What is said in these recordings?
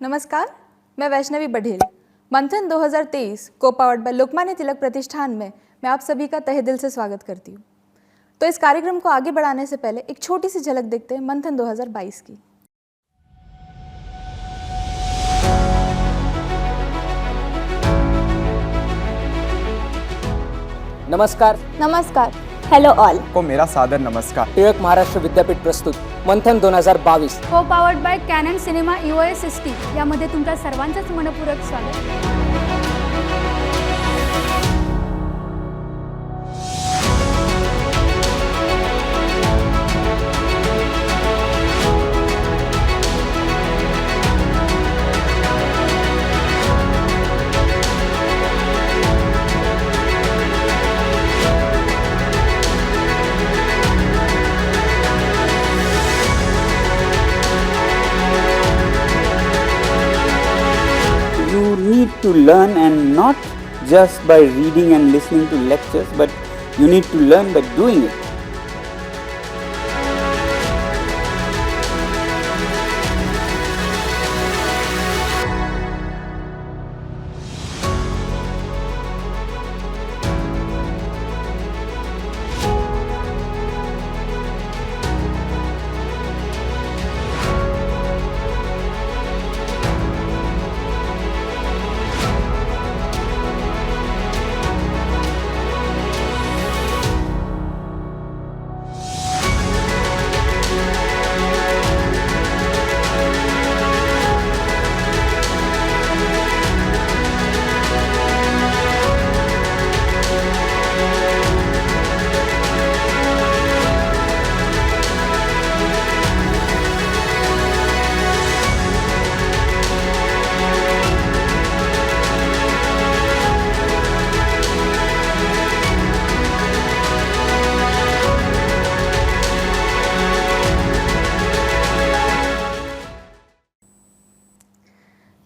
नमस्कार, मैं वैष्णवी बघेल। मंथन 2023 को पावर्ड बाय लोकमान्य तिलक प्रतिष्ठान में मैं आप सभी का तहे दिल से स्वागत करती हूँ। तो इस कार्यक्रम को आगे बढ़ाने से पहले एक छोटी सी झलक देखते हैं मंथन 2022 की। नमस्कार हेलो ऑल को मेरा सादर नमस्कार। टिळक महाराष्ट्र विद्यापीठ प्रस्तुत मंथन 2022 को powered by canon cinema UOSST यामध्ये तुमच्या सर्वांचंच मनपूर्वक स्वागत। You need to learn, and not just by reading and listening to lectures, but you need to learn by doing it.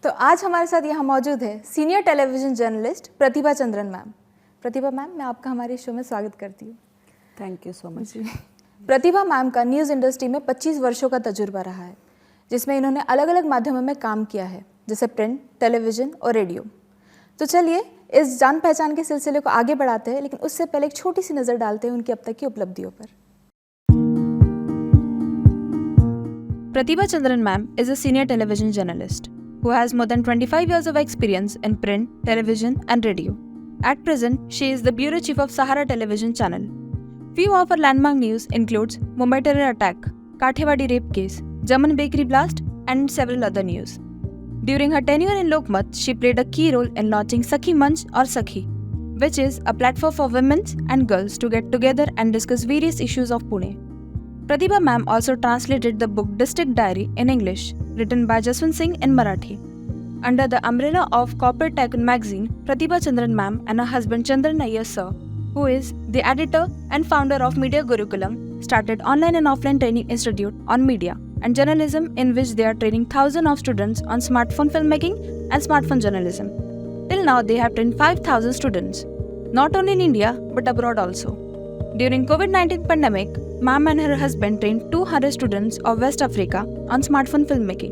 तो आज हमारे साथ यहाँ मौजूद है सीनियर टेलीविजन जर्नलिस्ट प्रतिभा चंद्रन मैम। प्रतिभा मैम, मैं आपका हमारे शो में स्वागत करती हूँ। Thank you so much. Pratibha ma'am का न्यूज़ इंडस्ट्री में 25 वर्षों का तजुर्बा रहा है, जिसमें इन्होंने अलग अलग माध्यमों में काम किया है, जैसे प्रिंट, टेलीविजन और रेडियो। तो चलिए इस जान पहचान के सिलसिले को आगे बढ़ाते हैं, लेकिन उससे पहले एक छोटी सी नज़र डालते हैं उनकी अब तक की उपलब्धियों पर। Pratibha Chandran ma'am is a senior television journalist who has more than 25 years of experience in print, television and radio. At present, she is the bureau chief of Sahara Television Channel. Few of her landmark news includes Mumbai terror attack, Kathiawadi rape case, Jammun bakery blast and several other news. During her tenure in Lokmat, she played a key role in launching Sakhi Manch or Sakhi, which is a platform for women and girls to get together and discuss various issues of Pune. Pratibha ma'am also translated the book District Diary in English, written by Jaswant Singh in Marathi. Under the umbrella of Corporate Tycoon magazine, Pratibha Chandran ma'am and her husband Chandran Nayyar sir, who is the editor and founder of Media Gurukulam, started online and offline training institute on media and journalism, in which they are training thousands of students on smartphone filmmaking and smartphone journalism. Till now, they have trained 5,000 students, not only in India but abroad also. During COVID-19 pandemic, ma'am and her husband trained 200 students of West Africa on smartphone filmmaking.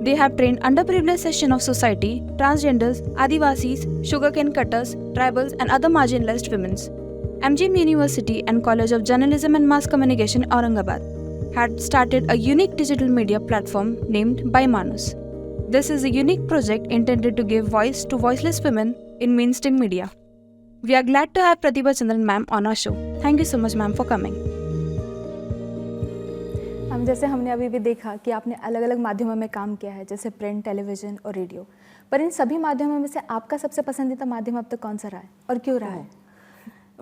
They have trained underprivileged section of society, transgenders, Adivasis, sugarcane cutters, tribals and other marginalized women. MGM University and College of Journalism and Mass Communication, Aurangabad, had started a unique digital media platform named Bymanus. This is a unique project intended to give voice to voiceless women in mainstream media. We are glad to have Pratibha Chandran ma'am on our show. Thank you so much ma'am for coming. हम जैसे हमने अभी भी देखा कि आपने अलग अलग माध्यमों में काम किया है, जैसे प्रिंट, टेलीविजन और रेडियो, पर इन सभी माध्यमों में से आपका सबसे पसंदीदा माध्यम अब तक कौन सा रहा है और क्यों रहा है?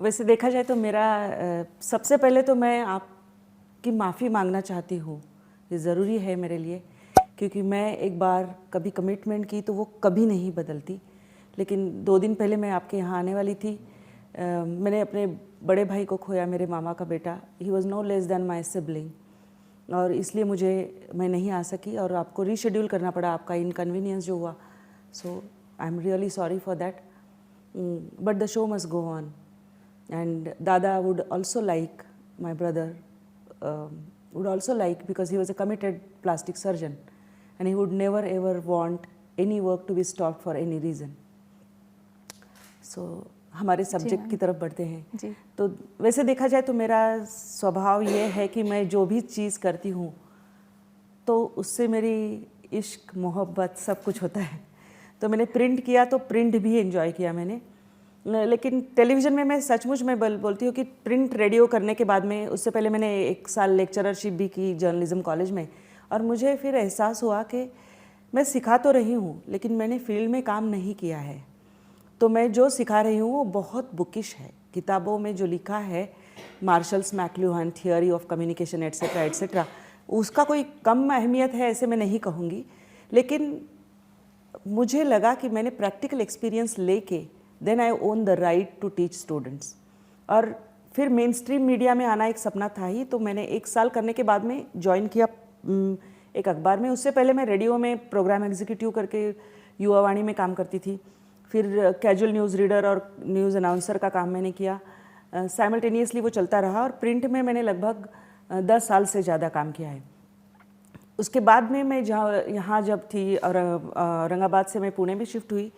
वैसे देखा जाए तो मेरा सबसे पहले तो मैं आपकी माफ़ी मांगना चाहती हूँ। ये ज़रूरी है मेरे लिए, क्योंकि मैं एक बार कभी कमिटमेंट की तो वो कभी नहीं बदलती। लेकिन 2 दिन पहले मैं आपके यहाँ आने वाली थी। मैंने अपने बड़े भाई को खोया, मेरे मामा का बेटा। He was no less than my sibling, और इसलिए मैं नहीं आ सकी और आपको रीशेड्यूल करना पड़ा, आपका इनकन्वीनियंस जो हुआ। So I am really sorry for that, but the show must go on. And दादा would also like, my brother would also like, because he was a committed plastic surgeon and he would never ever want any work to be stopped for any reason. So हमारे subject की तरफ बढ़ते हैं. जी. तो वैसे देखा जाए तो मेरा स्वभाव ये है कि मैं जो भी चीज़ करती हूँ तो उससे मेरी इश्क मोहब्बत सब कुछ होता है. तो मैंने प्रिंट किया तो प्रिंट भी एंजॉय किया मैंने, लेकिन टेलीविज़न में मैं सचमुच मैं बोलती हूँ कि प्रिंट रेडियो करने के बाद में, उससे पहले मैंने 1 साल लेक्चररशिप भी की जर्नलिज्म कॉलेज में, और मुझे फिर एहसास हुआ कि मैं सिखा तो रही हूँ लेकिन मैंने फील्ड में काम नहीं किया है. तो मैं जो सिखा रही हूँ वो बहुत बुकिश है. किताबों में जो लिखा है Marshall's McLuhan theory of communication etcetera etcetera, उसका कोई कम अहमियत है ऐसे मैं नहीं कहूँगी, लेकिन मुझे लगा कि मैंने प्रैक्टिकल एक्सपीरियंस लेके then I own the right to teach students. और फिर मेन स्ट्रीम मीडिया में आना एक सपना था ही, तो मैंने 1 साल करने के बाद में ज्वाइन किया एक अखबार में. उससे पहले मैं रेडियो में प्रोग्राम एग्जीक्यूटिव करके युवावाणी में काम करती थी. फिर कैजुअल न्यूज़ रीडर और न्यूज़ अनाउंसर का काम मैंने किया. साइमल्टेनियसली वो चलता रहा और प्रिंट में मैंने लगभग 10 साल से ज़्यादा काम किया है. उसके बाद में मैं यहाँ जब थी और औरंगाबाद से मैं पुणे भी शिफ्ट हुई,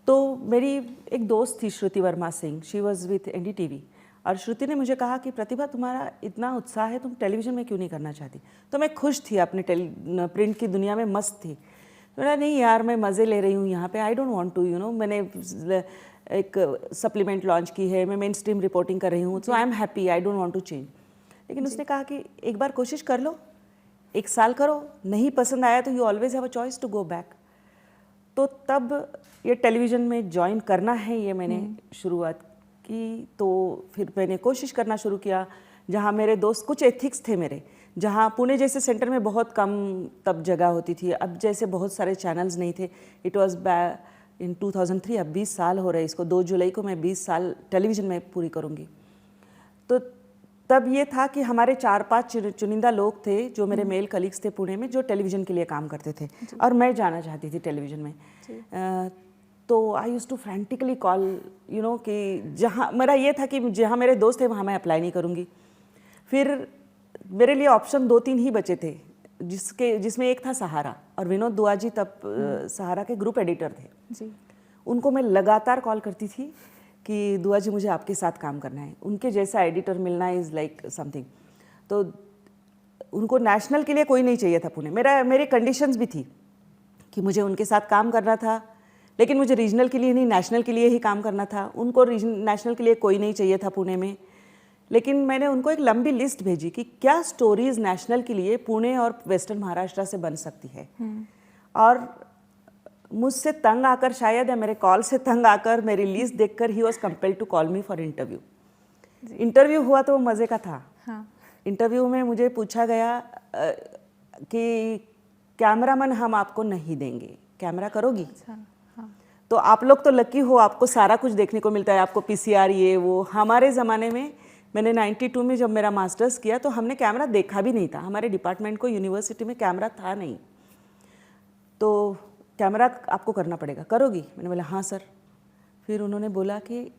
तो मेरी एक दोस्त थी Shruti Verma Singh, she was with NDTV, और श्रुति ने मुझे कहा कि प्रतिभा तुम्हारा इतना उत्साह है, तुम टेलीविज़न में क्यों नहीं करना चाहती. तो मैं खुश थी, अपने प्रिंट की दुनिया में मस्त थी. बोला नहीं यार मैं मज़े ले रही हूँ यहाँ पे, I don't want to you know. मैंने एक सप्लीमेंट लॉन्च की है, मैं मेन स्ट्रीम रिपोर्टिंग कर रही हूँ, so I am happy, I don't want to change. लेकिन उसने कहा कि एक बार कोशिश कर लो, 1 साल करो, नहीं पसंद आया तो you always have a choice to go back. तो तब ये टेलीविज़न में ज्वाइन करना है ये मैंने शुरुआत की. तो फिर मैंने कोशिश करना शुरू किया जहाँ मेरे दोस्त, कुछ एथिक्स थे मेरे, जहाँ पुणे जैसे सेंटर में बहुत कम तब जगह होती थी, अब जैसे बहुत सारे चैनल्स नहीं थे. इट वाज इन 2003, अब 20 साल हो रहे इसको. 2 जुलाई को मैं 20 साल टेलीविज़न में पूरी करूँगी. तो तब ये था कि हमारे 4-5 चुनिंदा लोग थे जो मेरे मेल कलीग्स थे पुणे में, जो टेलीविज़न के लिए काम करते थे और मैं जाना चाहती थी टेलीविज़न में. तो I use to frantically call you know कि जहाँ मेरा ये था कि जहाँ मेरे दोस्त थे वहाँ मैं अप्लाई नहीं करूँगी. फिर मेरे लिए ऑप्शन 2-3 ही बचे थे, जिसमें एक था सहारा, और विनोद दुआ जी तब सहारा के ग्रुप एडिटर थे जी. उनको मैं लगातार कॉल करती थी कि दुआ जी मुझे आपके साथ काम करना है. उनके जैसा एडिटर मिलना इज़ लाइक समथिंग. तो उनको नेशनल के लिए कोई नहीं चाहिए था पुणे. मेरी कंडीशंस भी थी कि मुझे उनके साथ काम करना था, लेकिन मुझे रीजनल के लिए नहीं, नेशनल के लिए ही काम करना था. उनको नेशनल के लिए कोई नहीं चाहिए था पुणे में. लेकिन मैंने उनको एक लंबी लिस्ट भेजी कि क्या स्टोरीज़ नेशनल के लिए पुणे और वेस्टर्न महाराष्ट्र से बन सकती है. और मुझसे तंग आकर, शायद या मेरे कॉल से तंग आकर, मेरी लिस्ट देखकर he was compelled to call me for interview. Interview हुआ तो वो मज़े का था. इंटरव्यू में मुझे पूछा गया कि कैमरामैन हम आपको नहीं देंगे, कैमरा करोगी. तो आप लोग तो लकी हो, आपको सारा कुछ देखने को मिलता है, आपको PCR ये वो. हमारे ज़माने में, मैंने 92 में जब मेरा मास्टर्स किया तो हमने कैमरा देखा भी नहीं था. हमारे डिपार्टमेंट को यूनिवर्सिटी में कैमरा था नहीं. तो कैमरा आपको करना पड़ेगा, करोगी. मैंने बोला हाँ सर. फिर उन्होंने बोला कि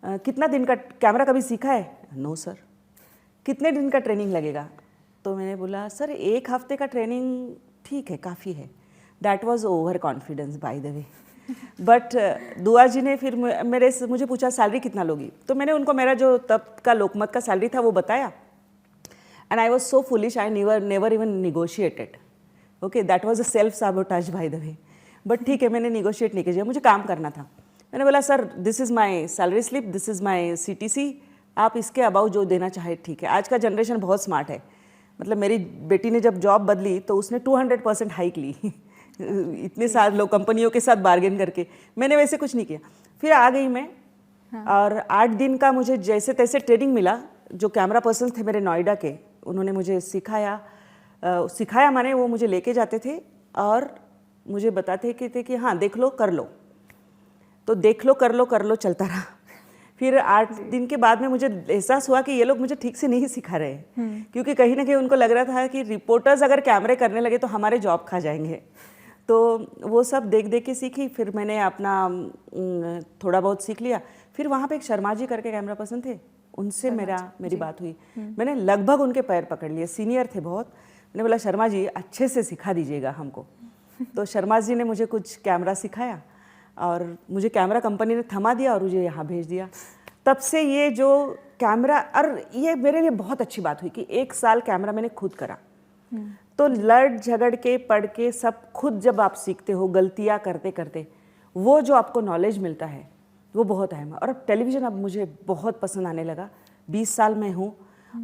कितना दिन का कैमरा कभी सीखा है. No sir. कितने दिन का ट्रेनिंग लगेगा. तो मैंने बोला सर 1 हफ्ते का ट्रेनिंग ठीक है, काफ़ी है. That was over confidence by the way. But दुआ जी ने फिर मुझे पूछा सैलरी कितना लोगी. तो मैंने उनको मेरा जो तब का लोकमत का सैलरी था वो बताया. And I was so foolish, I never even negotiated. Okay, that was a self साबोटाज by the way. But ठीक है, मैंने निगोशिएट नहीं किया, मुझे काम करना था. मैंने बोला sir this is my salary slip, this is my CTC, आप इसके अबाउ जो देना चाहे ठीक है. आज का जनरेशन बहुत स्मार्ट है. मतलब मेरी बेटी ने जब जॉब बदली तो उसने 200% हाइक ली इतने सारे लोग कंपनियों के साथ बार्गेन करके. मैंने वैसे कुछ नहीं किया. फिर आ गई मैं. और 8 दिन का मुझे जैसे तैसे ट्रेनिंग मिला. जो कैमरा पर्सन थे मेरे नोएडा के, उन्होंने मुझे सिखाया माने वो मुझे लेके जाते थे और मुझे बताते थे कि हाँ देख लो कर लो. तो देख लो कर लो चलता रहा. फिर 8 दिन के बाद में मुझे एहसास हुआ कि ये लोग मुझे ठीक से नहीं सिखा रहे हैं, क्योंकि कहीं ना कहीं उनको लग रहा था कि रिपोर्टर्स अगर कैमरे करने लगे तो हमारे जॉब खा जाएंगे. तो वो सब देख देख के सीखी. फिर मैंने अपना थोड़ा बहुत सीख लिया. फिर वहाँ पे एक शर्मा जी करके कैमरा पर्सन थे, उनसे मेरी बात हुई. मैंने लगभग उनके पैर पकड़ लिए. सीनियर थे बहुत, मैंने बोला शर्मा जी अच्छे से सिखा दीजिएगा हमको। तो शर्मा जी ने मुझे कुछ कैमरा सिखाया और मुझे कैमरा कंपनी ने थमा दिया और मुझे यहाँ भेज दिया। तब से ये जो कैमरा, और ये मेरे लिए बहुत अच्छी बात हुई कि 1 साल कैमरा मैंने खुद करा। तो लड़ झगड़ के पढ़ के सब खुद जब आप सीखते हो गलतियाँ करते करते, वो जो आपको नॉलेज मिलता है वो बहुत अहम है। और अब टेलीविज़न अब मुझे बहुत पसंद आने लगा। 20 साल में हूँ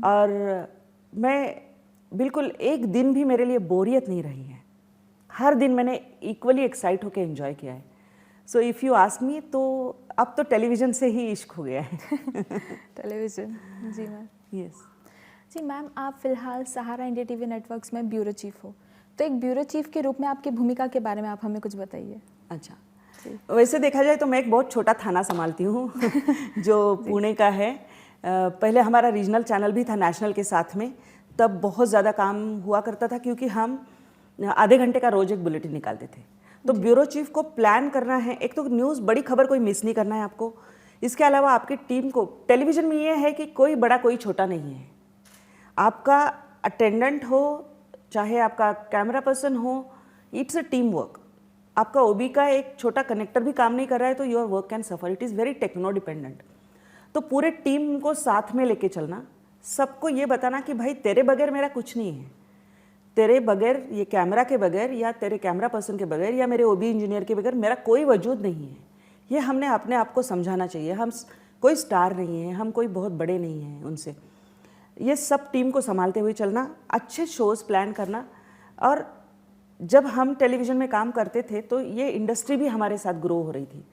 और मैं बिल्कुल एक दिन भी मेरे लिए बोरियत नहीं रही है। हर दिन मैंने इक्वली एक्साइट होकर एंजॉय किया है। So if you ask me तो अब तो टेलीविज़न से ही इश्क हो गया है। टेलीविज़न, जी मैम। यस जी मैम, आप फ़िलहाल सहारा इंडिया टीवी नेटवर्क्स में ब्यूरो चीफ हो, तो एक ब्यूरो चीफ के रूप में आपकी भूमिका के बारे में आप हमें कुछ बताइए। अच्छा, वैसे देखा जाए तो मैं एक बहुत छोटा थाना संभालती हूँ जो पुणे का है। पहले हमारा रीजनल चैनल भी था नेशनल के साथ में, तब बहुत ज़्यादा काम हुआ करता था क्योंकि हम आधे घंटे का रोज़ एक बुलेटिन निकालते थे। तो ब्यूरो चीफ को प्लान करना है, एक तो न्यूज़ बड़ी खबर कोई मिस नहीं करना है आपको, इसके अलावा आपकी टीम को, टेलीविज़न में ये है कि कोई बड़ा कोई छोटा नहीं है। आपका अटेंडेंट हो चाहे आपका कैमरा पर्सन हो, इट्स अ टीम वर्क। आपका ओबी का एक छोटा कनेक्टर भी काम नहीं कर रहा है तो your work can suffer. It is very techno dependent. तो पूरे टीम को साथ में लेके चलना, सबको ये बताना कि भाई तेरे बगैर मेरा कुछ नहीं है, तेरे बगैर, ये कैमरा के बगैर या तेरे कैमरा पर्सन के बगैर या मेरे ओबी इंजीनियर के बगैर मेरा कोई वजूद नहीं है। ये हमने अपने आप को समझाना चाहिए। हम कोई स्टार नहीं है, हम कोई बहुत बड़े नहीं हैं उनसे। ये सब टीम को संभालते हुए चलना, अच्छे शोज़ प्लान करना। और जब हम टेलीविज़न में काम करते थे तो ये इंडस्ट्री भी हमारे साथ ग्रो हो रही थी,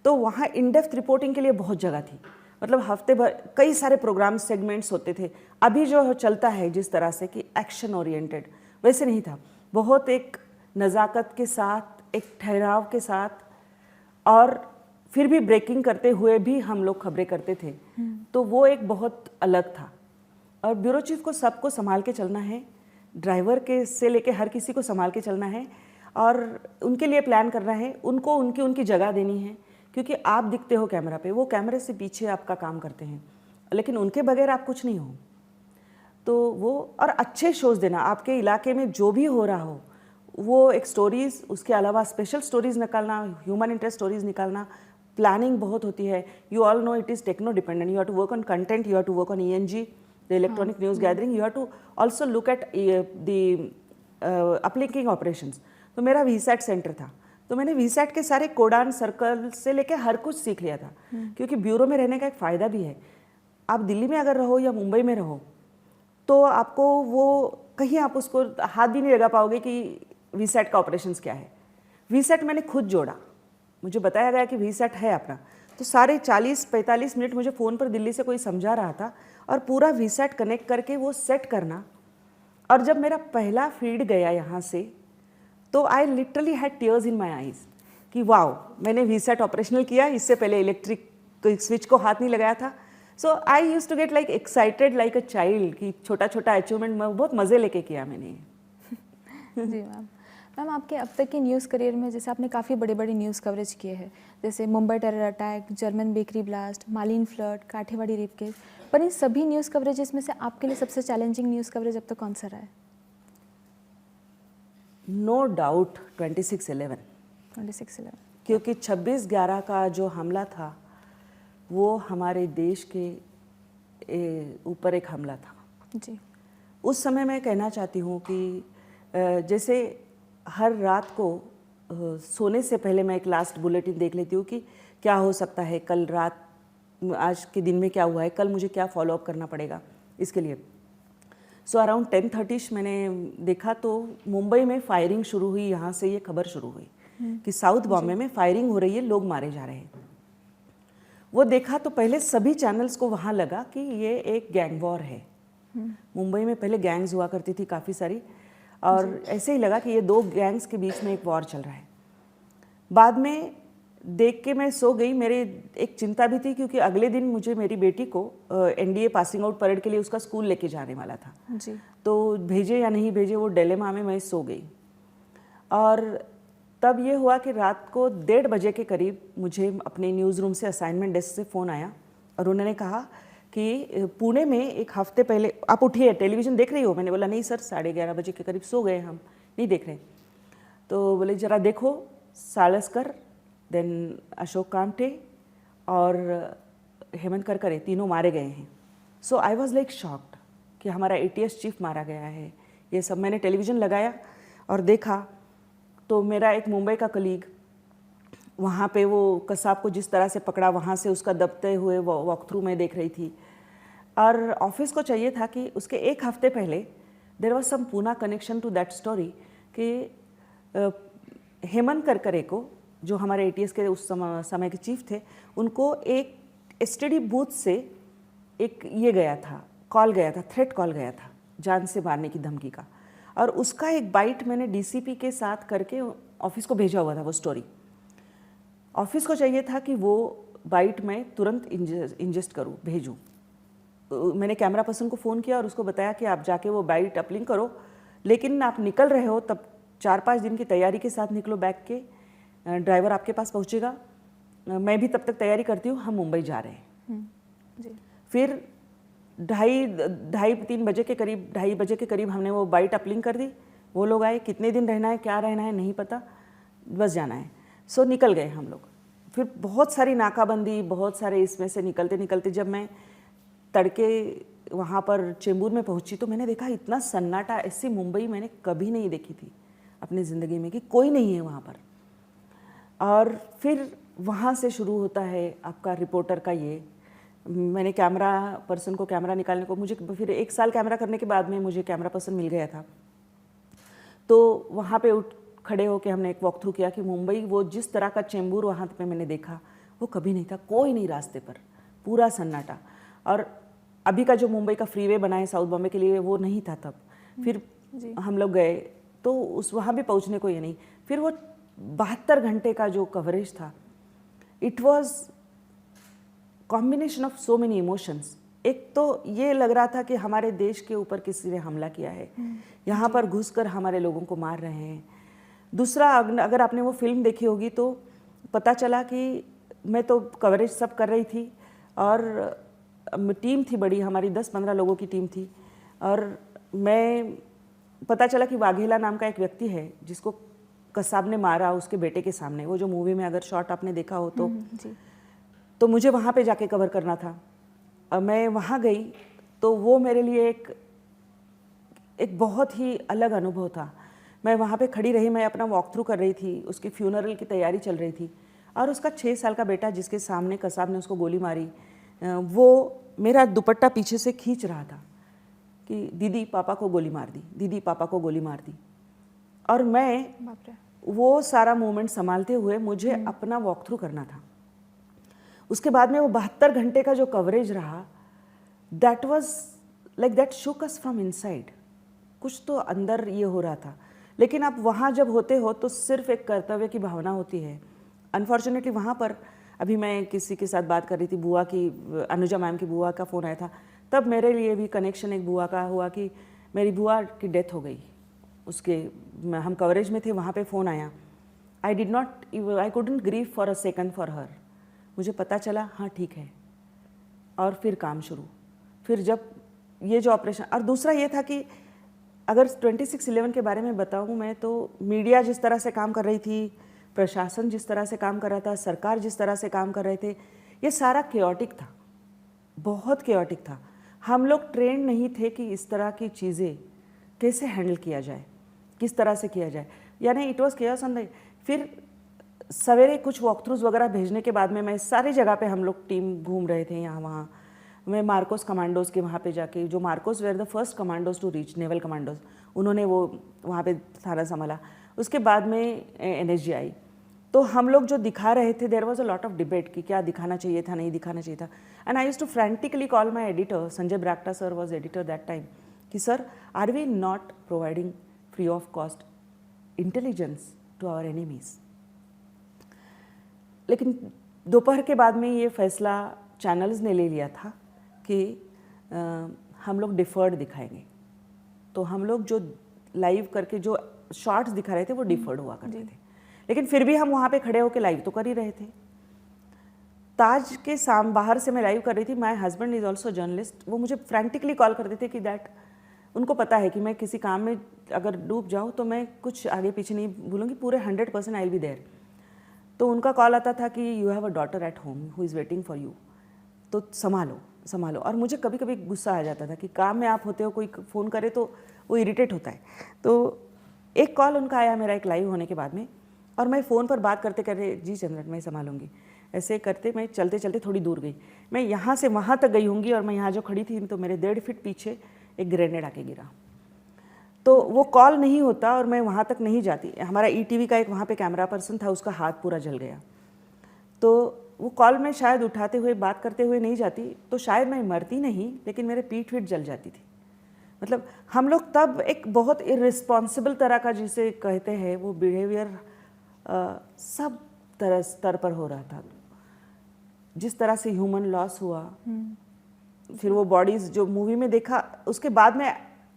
तो वहाँ इन डेप्थ रिपोर्टिंग के लिए बहुत जगह थी। मतलब हफ्ते भर कई सारे प्रोग्राम सेगमेंट्स होते थे। अभी जो चलता है जिस तरह से कि एक्शन ओरिएंटेड, वैसे नहीं था। बहुत एक नज़ाकत के साथ, एक ठहराव के साथ, और फिर भी ब्रेकिंग करते हुए भी हम लोग खबरें करते थे। तो वो एक बहुत अलग था। और ब्यूरो चीफ को सबको संभाल के चलना है, ड्राइवर के से लेके हर किसी को संभाल के चलना है और उनके लिए प्लान करना है, उनको उनकी जगह देनी है। क्योंकि आप दिखते हो कैमरा पे, वो कैमरे से पीछे आपका काम करते हैं, लेकिन उनके बगैर आप कुछ नहीं हो। तो वो, और अच्छे शोज़ देना, आपके इलाके में जो भी हो रहा हो वो एक स्टोरीज़, उसके अलावा स्पेशल स्टोरीज़ निकालना, ह्यूमन इंटरेस्ट स्टोरीज़ निकालना। प्लानिंग बहुत होती है। You all know it is techno dependent. You have to work on content, you have to work on ENG, the electronic news gathering. You have to also look at the uplinking operations. तो मेरा VSAT centre था, तो मैंने VSAT के सारे codon circle से लेके हर कुछ सीख लिया था। क्योंकि ब्यूरो में रहने का एक फ़ायदा भी है। आप दिल्ली में अगर रहो या मुंबई में रहो तो आपको वो कहीं आप उसको हाथ भी नहीं लगा पाओगे कि VSAT का ऑपरेशंस क्या है। VSAT मैंने खुद जोड़ा, मुझे बताया गया कि VSAT है अपना, तो सारे 40-45 मिनट मुझे फ़ोन पर दिल्ली से कोई समझा रहा था और पूरा VSAT कनेक्ट करके वो सेट करना। और जब मेरा पहला फीड गया यहाँ से तो I literally had tears in my eyes कि वाओ, मैंने VSAT ऑपरेशनल किया, इससे पहले इलेक्ट्रिक स्विच को हाथ नहीं लगाया था। So I use to get like excited like a child कि छोटा छोटा अचीवमेंट मैं बहुत मज़े लेके किया मैंने। जी मैम, आपके अब तक के न्यूज़ करियर में जैसे आपने काफ़ी बड़े बड़े न्यूज़ कवरेज किए हैं, जैसे Mumbai terror attack, German bakery blast, मालिन फ्लड, काठियावाड़ी रेप केस, पर इन सभी न्यूज़ कवरेजेस में से आपके लिए सबसे चैलेंजिंग न्यूज़ कवरेज अब तक कौन सा रहा है? नो डाउट 26/11, क्योंकि 26/11 का जो हमला था वो हमारे देश के ऊपर एक हमला था। जी, उस समय मैं कहना चाहती हूँ कि जैसे हर रात को सोने से पहले मैं एक लास्ट बुलेटिन देख लेती हूँ कि क्या हो सकता है, कल रात, आज के दिन में क्या हुआ है, कल मुझे क्या फॉलो अप करना पड़ेगा इसके लिए। सो अराउंड 10:30 मैंने देखा तो मुंबई में फायरिंग शुरू हुई। यहाँ से ये खबर शुरू हुई कि साउथ बॉम्बे में फायरिंग हो रही है, लोग मारे जा रहे हैं। वो देखा तो पहले सभी चैनल्स को वहाँ लगा कि ये एक गैंग वॉर है। मुंबई में पहले गैंग्स हुआ करती थी काफ़ी सारी, और ऐसे ही लगा कि ये दो गैंग्स के बीच में एक वॉर चल रहा है। बाद में देख के मैं सो गई। मेरे एक चिंता भी थी क्योंकि अगले दिन मुझे मेरी बेटी को NDA पासिंग आउट परेड के लिए उसका स्कूल लेके जाने वाला था। जी, तो भेजे या नहीं भेजे वो डिलेमा में मैं सो गई। और तब ये हुआ कि रात को 1:30 बजे के करीब मुझे अपने न्यूज़ रूम से, असाइनमेंट डेस्क से फ़ोन आया और उन्होंने कहा कि पुणे में एक हफ्ते पहले, आप उठिए, टेलीविज़न देख रही हो? मैंने बोला नहीं सर, 11:30 बजे के करीब सो गए, हम नहीं देख रहे। तो बोले ज़रा देखो, सालस्कर, देन अशोक कामटे और हेमंत करकरे, तीनों मारे गए हैं। सो आई वॉज लाइक शॉक्ड कि हमारा ATS चीफ मारा गया है। ये सब मैंने टेलीविज़न लगाया और देखा, तो मेरा एक मुंबई का कलीग वहाँ पे वो कसाब को जिस तरह से पकड़ा, वहाँ से उसका दबते हुए वॉक थ्रू मैं देख रही थी। और ऑफिस को चाहिए था कि उसके एक हफ्ते पहले there was some Poona connection to that story कि हेमंत करकरे को, जो हमारे ATS के उस समय के चीफ थे, उनको एक STD बूथ से एक ये गया था, कॉल गया था, थ्रेट कॉल गया था, जान से मारने की धमकी का। और उसका एक बाइट मैंने DCP के साथ करके ऑफिस को भेजा हुआ था, वो स्टोरी। ऑफिस को चाहिए था कि वो बाइट मैं तुरंत इंजेस्ट करूँ, भेजूँ। मैंने कैमरा पर्सन को फ़ोन किया और उसको बताया कि आप जाके वो बाइट अपलिंक करो, लेकिन आप निकल रहे हो तब 4-5 दिन की तैयारी के साथ निकलो, बैग के, ड्राइवर आपके पास पहुँचेगा, मैं भी तब तक तैयारी करती हूँ, हम मुंबई जा रहे हैं। फिर 2:30-3 बजे के करीब, 2:30 बजे के करीब हमने वो बाइट अपलिंक कर दी। वो लोग आए, कितने दिन रहना है, क्या रहना है नहीं पता, बस जाना है। सो निकल गए हम लोग। फिर बहुत सारी नाकाबंदी, बहुत सारे इसमें से निकलते निकलते जब मैं तड़के वहाँ पर चेंबूर में पहुँची तो मैंने देखा इतना सन्नाटा, ऐसी मुंबई मैंने कभी नहीं देखी थी अपनी ज़िंदगी में, कि कोई नहीं है वहाँ पर। और फिर वहाँ से शुरू होता है आपका रिपोर्टर का ये। मैंने कैमरा पर्सन को कैमरा निकालने को, मुझे फिर 1 साल कैमरा करने के बाद में मुझे कैमरा पर्सन मिल गया था। तो वहाँ पे उठ खड़े होकर हमने एक वॉक थ्रू किया कि मुंबई, वो जिस तरह का चेंबूर वहाँ पे मैंने देखा वो कभी नहीं था, कोई नहीं रास्ते पर, पूरा सन्नाटा। और अभी का जो मुंबई का फ्रीवे बना है साउथ बॉम्बे के लिए, वो नहीं था तब। फिर हम लोग गए तो उस वहाँ भी पहुँचने को ये नहीं। फिर वो 72 घंटे का जो कवरेज था, it was combination of so many emotions. एक तो ये लग रहा था कि हमारे देश के ऊपर किसी ने हमला किया है, यहाँ पर घुसकर हमारे लोगों को मार रहे हैं। दूसरा, अगर आपने वो फिल्म देखी होगी तो पता चला कि मैं तो कवरेज सब कर रही थी और टीम थी बड़ी, हमारी 10-15 लोगों की टीम थी। और मैं, पता चला कि वाघेला नाम का एक व्यक्ति है जिसको कसाब ने मारा उसके बेटे के सामने। वो जो मूवी में अगर शॉट आपने देखा हो तो मुझे वहाँ पे जाके कवर करना था। और मैं वहाँ गई तो वो मेरे लिए एक बहुत ही अलग अनुभव था। मैं वहाँ पे खड़ी रही, मैं अपना वॉक थ्रू कर रही थी, उसकी फ्यूनरल की तैयारी चल रही थी और उसका 6 साल का बेटा जिसके सामने कसाब ने उसको गोली मारी, वो मेरा दुपट्टा पीछे से खींच रहा था कि दीदी पापा को गोली मार दी, दीदी पापा को गोली मार दी। और मैं वो सारा मोमेंट संभालते हुए मुझे अपना वॉक थ्रू करना था। उसके बाद में वो 72 घंटे का जो कवरेज रहा, that was like that shook us from inside. कुछ तो अंदर ये हो रहा था। लेकिन आप वहाँ जब होते हो तो सिर्फ एक कर्तव्य की भावना होती है। अनफॉर्चुनेटली वहाँ पर, अभी मैं किसी के साथ बात कर रही थी, बुआ की, अनुजा मैम की बुआ का फ़ोन आया था, तब मेरे लिए भी कनेक्शन एक बुआ का हुआ कि मेरी बुआ की डेथ हो गई। उसके हम कवरेज में थे, वहाँ पे फ़ोन आया। I couldn't grieve for a second for her. मुझे पता चला हाँ ठीक है, और फिर काम शुरू। फिर जब ये जो ऑपरेशन, और दूसरा ये था कि अगर 26/11 के बारे में बताऊँ मैं, तो मीडिया जिस तरह से काम कर रही थी, प्रशासन जिस तरह से काम कर रहा था, सरकार जिस तरह से काम कर रहे थे, ये सारा केओटिक था, बहुत केओटिक था। हम लोग ट्रेंड नहीं थे कि इस तरह की चीज़ें कैसे हैंडल किया जाए, किस तरह से किया जाए, यानी it was chaos on the. फिर सवेरे कुछ वॉक थ्रूज वगैरह भेजने के बाद में मैं सारी जगह पे, हम लोग टीम घूम रहे थे यहाँ वहाँ। मैं मार्कोस कमांडोज़ के वहाँ पे जाके, जो MARCOS where the first commandos to reach, naval commandos, उन्होंने वो वहाँ पे थाना संभाला। उसके बाद में NSG आई। तो हम लोग जो दिखा रहे थे, there was a lot of debate कि क्या दिखाना चाहिए था, नहीं दिखाना चाहिए था। And I used to frantically call my editor, Sanjay Brakta sir was editor that time, कि sir are we not providing free of cost intelligence to our enemies. लेकिन दोपहर के बाद में ये फैसला चैनल्स ने ले लिया था कि हम लोग डिफर्ड दिखाएंगे। तो हम लोग जो लाइव करके जो शॉर्ट्स दिखा रहे थे वो डिफर्ड हुआ करते थे, लेकिन फिर भी हम वहाँ पे खड़े होकर लाइव तो कर ही रहे थे। ताज के बाहर से मैं लाइव कर रही थी, my husband is also journalist, वो मुझे फ्रैंटिकली कॉल करते थे कि दैट उनको पता है कि मैं किसी काम में अगर डूब जाऊँ तो मैं कुछ आगे पीछे नहीं भूलूँगी, पूरे 100% आई विल बी देयर। तो उनका कॉल आता था कि you have a daughter at home who is waiting for you, तो संभालो संभालो। और मुझे कभी कभी गुस्सा आ जाता था कि काम में आप होते हो, कोई फ़ोन करे तो वो इरिटेट होता है। तो एक कॉल उनका आया मेरा एक लाइव होने के बाद में, और मैं फ़ोन पर बात करते करते, जी चंद्रन मैं संभालूंगी, ऐसे करते मैं चलते चलते थोड़ी दूर गई। मैं यहाँ से वहाँ तक गई होंगी और मैं यहाँ जो खड़ी थी तो मेरे 1.5 फीट पीछे एक ग्रेनेड आके गिरा। तो वो कॉल नहीं होता और मैं वहाँ तक नहीं जाती। हमारा ETV का एक वहाँ पे कैमरा पर्सन था, उसका हाथ पूरा जल गया। तो वो कॉल में शायद उठाते हुए बात करते हुए नहीं जाती तो शायद मैं मरती नहीं, लेकिन मेरे पीठ जल जाती थी। मतलब हम लोग तब एक बहुत इर्रिस्पॉन्सिबल तरह का जिसे कहते हैं वो बिहेवियर सब तरह स्तर पर हो रहा था। जिस तरह से ह्यूमन लॉस हुआ, फिर वो बॉडीज़ जो मूवी में देखा, उसके बाद में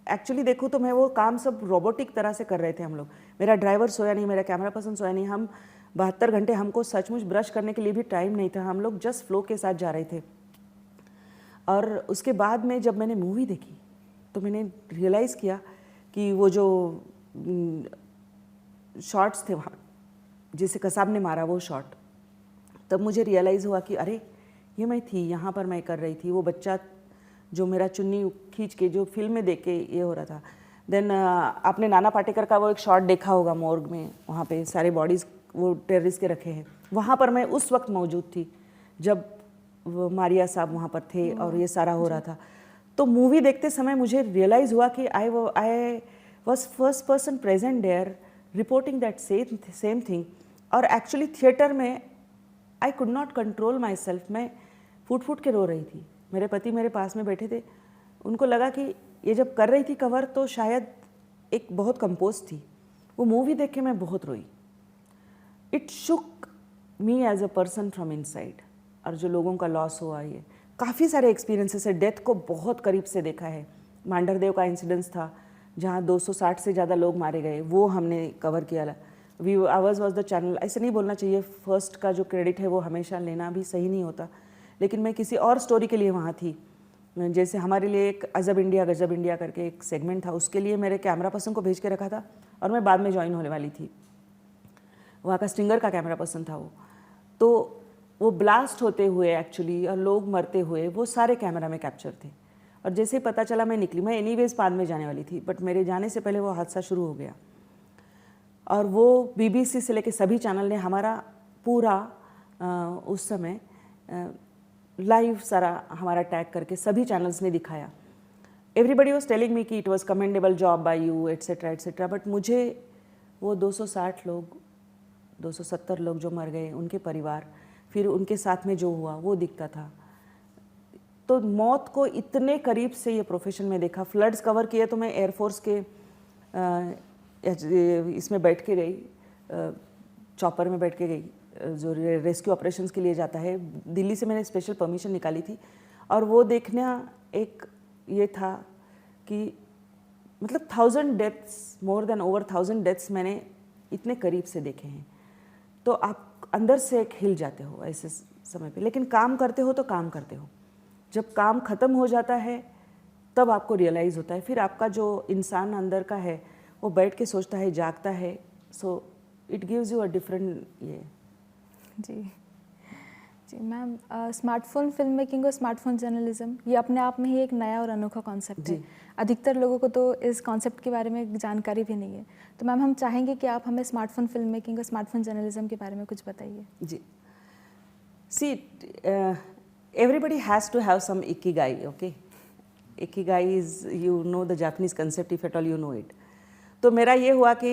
एक्चुअली देखूँ तो मैं वो काम सब रोबोटिक तरह से कर रहे थे हम लोग। मेरा ड्राइवर सोया नहीं, मेरा कैमरा पर्सन सोया नहीं, हम 72 घंटे, हमको सचमुच ब्रश करने के लिए भी टाइम नहीं था, हम लोग जस्ट फ्लो के साथ जा रहे थे। और उसके बाद में जब मैंने मूवी देखी तो मैंने रियलाइज़ किया कि वो जो शॉट्स थे वहाँ जिसे कसाब ने मारा वो शॉट, तब मुझे रियलाइज़ हुआ कि अरे ये मैं थी, यहाँ पर मैं कर रही थी। वो बच्चा जो मेरा चुन्नी खींच के जो फिल्म में देख के ये हो रहा था। देन आपने नाना पाटेकर का वो एक शॉट देखा होगा मोर्ग में, वहाँ पे सारे बॉडीज़ वो टेररिस्ट के रखे हैं, वहाँ पर मैं उस वक्त मौजूद थी जब वो मारिया साहब वहाँ पर थे और ये सारा हो रहा था। तो मूवी देखते समय मुझे रियलाइज़ हुआ कि I was first person present there reporting that same thing. और एक्चुअली थिएटर में I could not control myself, मैं फूट फूट के रो रही थी। मेरे पति मेरे पास में बैठे थे, उनको लगा कि ये जब कर रही थी कवर तो शायद एक बहुत कंपोज थी। वो मूवी देख के मैं बहुत रोई। It shook me as a person from inside. और जो लोगों का लॉस हुआ, ये काफ़ी सारे एक्सपीरियंसेस है, डेथ को बहुत करीब से देखा है। मांडरदेव का इंसिडेंस था जहाँ 260 से ज़्यादा लोग मारे गए, वो हमने कवर किया। आवर्स वॉज द चैनल, ऐसे नहीं बोलना चाहिए, फर्स्ट का जो क्रेडिट है वो हमेशा लेना भी सही नहीं होता, लेकिन मैं किसी और स्टोरी के लिए वहाँ थी। जैसे हमारे लिए एक अजब इंडिया गजब इंडिया करके एक सेगमेंट था, उसके लिए मेरे कैमरा पर्सन को भेज के रखा था और मैं बाद में ज्वाइन होने वाली थी। वहाँ का स्टिंगर का कैमरा पर्सन था वो। तो वो ब्लास्ट होते हुए एक्चुअली और लोग मरते हुए वो सारे कैमरा में कैप्चर थे। और जैसे ही पता चला मैं निकली, मैं एनीवेज पाद में जाने वाली थी, बट मेरे जाने से पहले वो हादसा शुरू हो गया। और वो BBC से लेके सभी चैनल ने हमारा पूरा उस समय लाइव सारा हमारा टैग करके सभी चैनल्स ने दिखाया। एवरीबडी वॉज टेलिंग मी कि it was commendable job by you etcetera etcetera, but मुझे वो 260 लोग 270 लोग जो मर गए, उनके परिवार, फिर उनके साथ में जो हुआ वो दिखता था। तो मौत को इतने करीब से ये प्रोफेशन में देखा। फ्लड्स कवर किए तो मैं एयरफोर्स के इसमें बैठ के गई, चॉपर में बैठ के गई, जो रेस्क्यू ऑपरेशंस के लिए जाता है। दिल्ली से मैंने स्पेशल परमिशन निकाली थी और वो देखना एक ये था कि मतलब 1000 deaths, more than over 1000 deaths मैंने इतने करीब से देखे हैं। तो आप अंदर से एक हिल जाते हो ऐसे समय पे, लेकिन काम करते हो तो काम करते हो। जब काम ख़त्म हो जाता है तब आपको रियलाइज़ होता है, फिर आपका जो इंसान अंदर का है वो बैठ के सोचता है, जागता है। So it gives you a different ये। जी जी मैम, स्मार्टफोन फिल्म मेकिंग और स्मार्टफोन जर्नलिज्म ये अपने आप में ही एक नया और अनोखा कॉन्सेप्ट है। अधिकतर लोगों को तो इस कॉन्सेप्ट के बारे में जानकारी भी नहीं है। तो मैम हम चाहेंगे कि आप हमें स्मार्टफोन फिल्म मेकिंग और स्मार्टफोन जर्नलिज्म के बारे में कुछ बताइए। जी, सी everybody has to have some ikigai, okay? Ikigai is, you know the Japanese concept if at all you know it. तो मेरा ये हुआ कि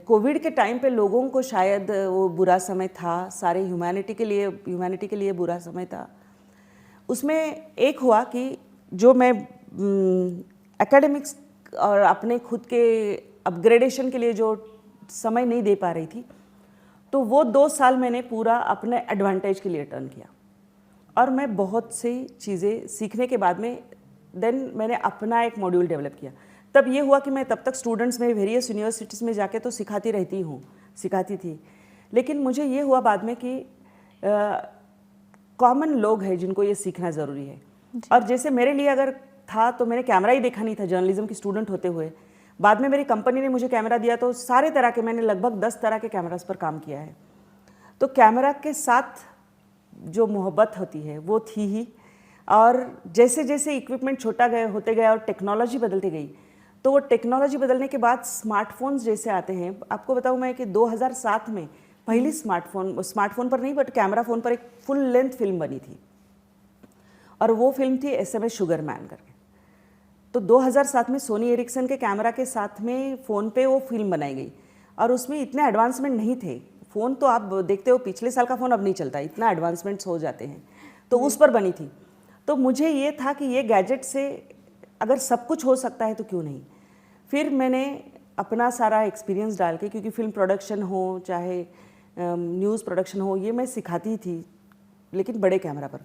कोविड के टाइम पे लोगों को शायद वो बुरा समय था, सारे ह्यूमैनिटी के लिए बुरा समय था। उसमें एक हुआ कि जो मैं एकेडमिक्स और अपने खुद के अपग्रेडेशन के लिए जो समय नहीं दे पा रही थी, तो वो 2 साल मैंने पूरा अपने एडवांटेज के लिए टर्न किया। और मैं बहुत सी चीज़ें सीखने के बाद में देन मैंने अपना एक मॉड्यूल डेवलप किया। तब ये हुआ कि मैं तब तक स्टूडेंट्स में वेरियस यूनिवर्सिटीज़ में जाके तो सिखाती थी, लेकिन मुझे ये हुआ बाद में कि कॉमन लोग हैं जिनको ये सीखना ज़रूरी है। और जैसे मेरे लिए अगर था तो मैंने कैमरा ही देखा नहीं था जर्नलिज्म की स्टूडेंट होते हुए। बाद में मेरी कंपनी ने मुझे कैमरा दिया तो सारे तरह के, मैंने लगभग 10 तरह के कैमरास पर काम किया है। तो कैमरा के साथ जो मोहब्बत होती है वो थी ही। और जैसे जैसे इक्विपमेंट छोटा होते गया और टेक्नोलॉजी बदलती गई, तो वो टेक्नोलॉजी बदलने के बाद स्मार्टफोन्स जैसे आते हैं। आपको बताऊं मैं कि 2007 में पहली स्मार्टफोन पर नहीं बट कैमरा फ़ोन पर एक फुल लेंथ फिल्म बनी थी, और वो फिल्म थी SMS शुगरमैन करके। तो 2007 में सोनी एरिक्सन के कैमरा के साथ में फ़ोन पे वो फिल्म बनाई गई, और उसमें इतने एडवांसमेंट नहीं थे। फ़ोन तो आप देखते हो पिछले साल का फ़ोन अब नहीं चलता, इतना एडवांसमेंट्स हो जाते हैं। तो उस पर बनी थी। तो मुझे ये था कि ये गैजेट से अगर सब कुछ हो सकता है तो क्यों नहीं। फिर मैंने अपना सारा एक्सपीरियंस डाल के, क्योंकि फिल्म प्रोडक्शन हो चाहे न्यूज़ प्रोडक्शन हो, ये मैं सिखाती थी, लेकिन बड़े कैमरा पर।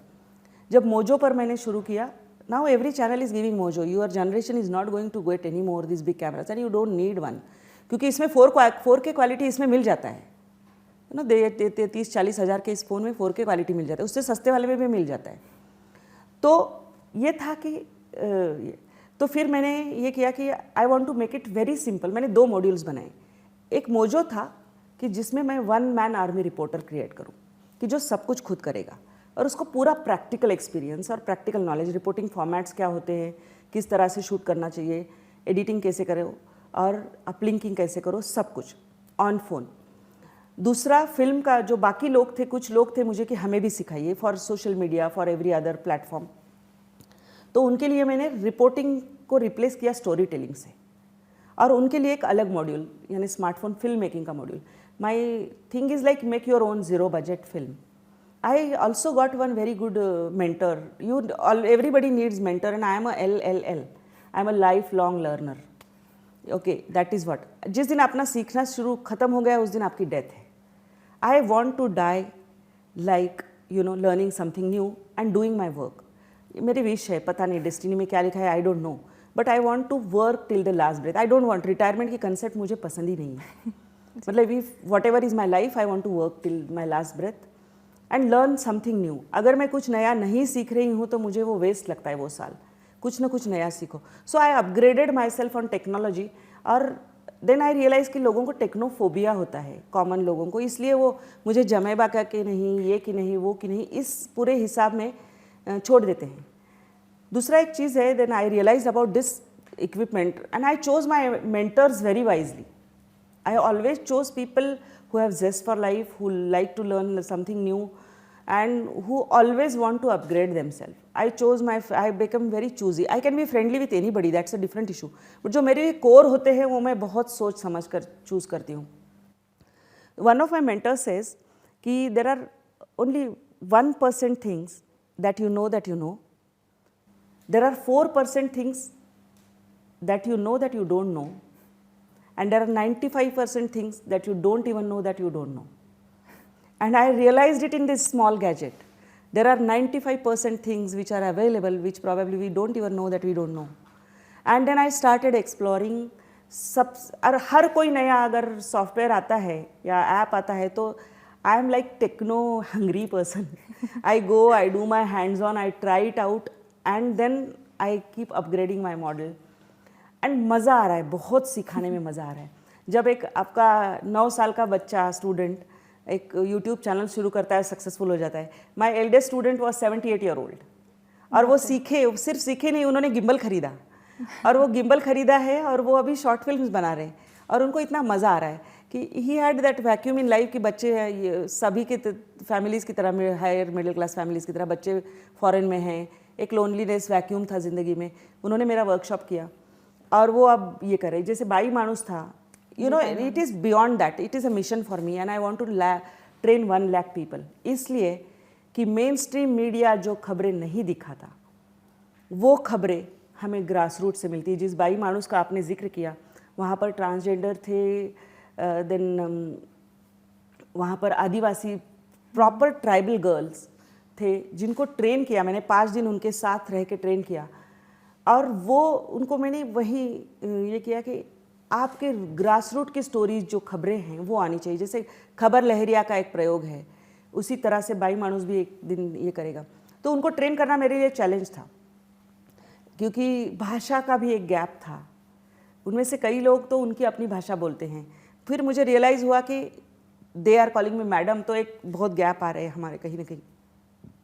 जब मोजो पर मैंने शुरू किया, now every channel is giving mojo, your generation is not going to get any more this big cameras and you don't need one, क्योंकि इसमें 4K क्वालिटी इसमें मिल जाता है ना। 30-40 हज़ार के इस फ़ोन में 4K क्वालिटी मिल जाता है, उससे सस्ते वाले में भी मिल जाता है। तो ये था कि तो फिर मैंने ये किया कि I want to make it very simple. मैंने 2 मॉड्यूल्स बनाए। एक मोजो था कि जिसमें मैं 1 मैन आर्मी रिपोर्टर क्रिएट करूं, कि जो सब कुछ खुद करेगा, और उसको पूरा प्रैक्टिकल एक्सपीरियंस और प्रैक्टिकल नॉलेज, रिपोर्टिंग फॉर्मेट्स क्या होते हैं, किस तरह से शूट करना चाहिए, एडिटिंग कैसे करो और अपलिंकिंग कैसे करो, सब कुछ ऑन फोन। दूसरा फिल्म का जो बाकी लोग थे, कुछ लोग थे मुझे कि हमें भी सिखाइए for social media, for every other platform. तो उनके लिए मैंने रिपोर्टिंग को रिप्लेस किया स्टोरी टेलिंग से, और उनके लिए एक अलग मॉड्यूल, यानी स्मार्टफोन फिल्म मेकिंग का module. My thing is like make your own zero budget film. I also got one very good mentor. Everybody needs mentor, and I am a LLL. I am a lifelong learner. Okay, that is what. जिस दिन अपना सीखना शुरू खत्म हो गया उस दिन आपकी डेथ है. I want to die like learning something new and doing my work. मेरी विश है, पता नहीं डेस्टिनी में क्या लिखा है, I don't know. But I want to work till the last breath. I don't want retirement की concept मुझे पसंद ही नहीं है. मतलब if whatever is my life, I want to work till my last breath. And learn something new. अगर मैं कुछ नया नहीं सीख रही हूँ तो मुझे वो वेस्ट लगता है वो साल। कुछ ना कुछ नया सीखो। So I upgraded myself on technology, और देन आई रियलाइज़ कि लोगों को टेक्नोफोबिया होता है, कॉमन लोगों को, इसलिए वो मुझे जमेबा का कि नहीं, ये कि नहीं, वो कि नहीं, इस पूरे हिसाब में छोड़ देते हैं। दूसरा एक चीज़ है, then I realise about this equipment and I chose my mentors very wisely. I always chose people who have zest for life, who like to learn something new, and who always want to upgrade themselves. I become very choosy. I can be friendly with anybody, that's a different issue. But जो मेरे core होते हैं वो मैं बहुत सोच समझ कर choose करती हूँ. One of my mentors says कि there are only 1% things that you know. There are 4% things that you don't know. And there are 95% things that you don't even know that you don't know. And I realized it in this small gadget. There are 95% things which are available which probably we don't even know that we don't know. And then I started exploring और हर कोई नया अगर software आता है या app आता है तो I am like techno hungry person. I go, I do my hands on, I try it out, and then I keep upgrading my model. And मज़ा आ रहा है, बहुत सिखाने में मज़ा आ रहा है। जब एक आपका 9 साल का बच्चा स्टूडेंट एक यूट्यूब चैनल शुरू करता है, सक्सेसफुल हो जाता है। My eldest student was 78 year old, और वो सिर्फ सीखे नहीं, उन्होंने गिम्बल खरीदा, और वो गिम्बल खरीदा है और वो अभी शॉर्ट फिल्म्स बना रहे हैं, और उनको इतना मज़ा आ रहा है कि he had that vacuum in life कि बच्चे सभी के फैमिलीज़ की तरह, हायर मिडिल क्लास फैमिलीज़ की तरह बच्चे फॉरेन में हैं, एक लोनलीनेस वैक्यूम था ज़िंदगी में। उन्होंने मेरा वर्कशॉप किया और वो अब ये करे, जैसे बाई मानुस था, it is beyond that, it is a mission for me and I want to train 1 lakh people. इसलिए कि मेन स्ट्रीम मीडिया जो खबरें नहीं दिखाता वो खबरें हमें ग्रास रूट से मिलती है। जिस बाई मानुस का आपने जिक्र किया, वहाँ पर ट्रांसजेंडर थे, देन वहाँ पर आदिवासी प्रॉपर ट्राइबल गर्ल्स थे जिनको ट्रेन किया मैंने, 5 दिन उनके साथ रह के ट्रेन किया, और वो उनको मैंने वही ये किया कि आपके ग्रास रूट की स्टोरीज जो खबरें हैं वो आनी चाहिए। जैसे खबर लहरिया का एक प्रयोग है, उसी तरह से बाई मानुस भी एक दिन ये करेगा। तो उनको ट्रेन करना मेरे लिए चैलेंज था, क्योंकि भाषा का भी एक गैप था। उनमें से कई लोग तो उनकी अपनी भाषा बोलते हैं। फिर मुझे रियलाइज़ हुआ कि they are calling me madam, तो एक बहुत गैप आ रहे हैं हमारे कहीं ना कहीं।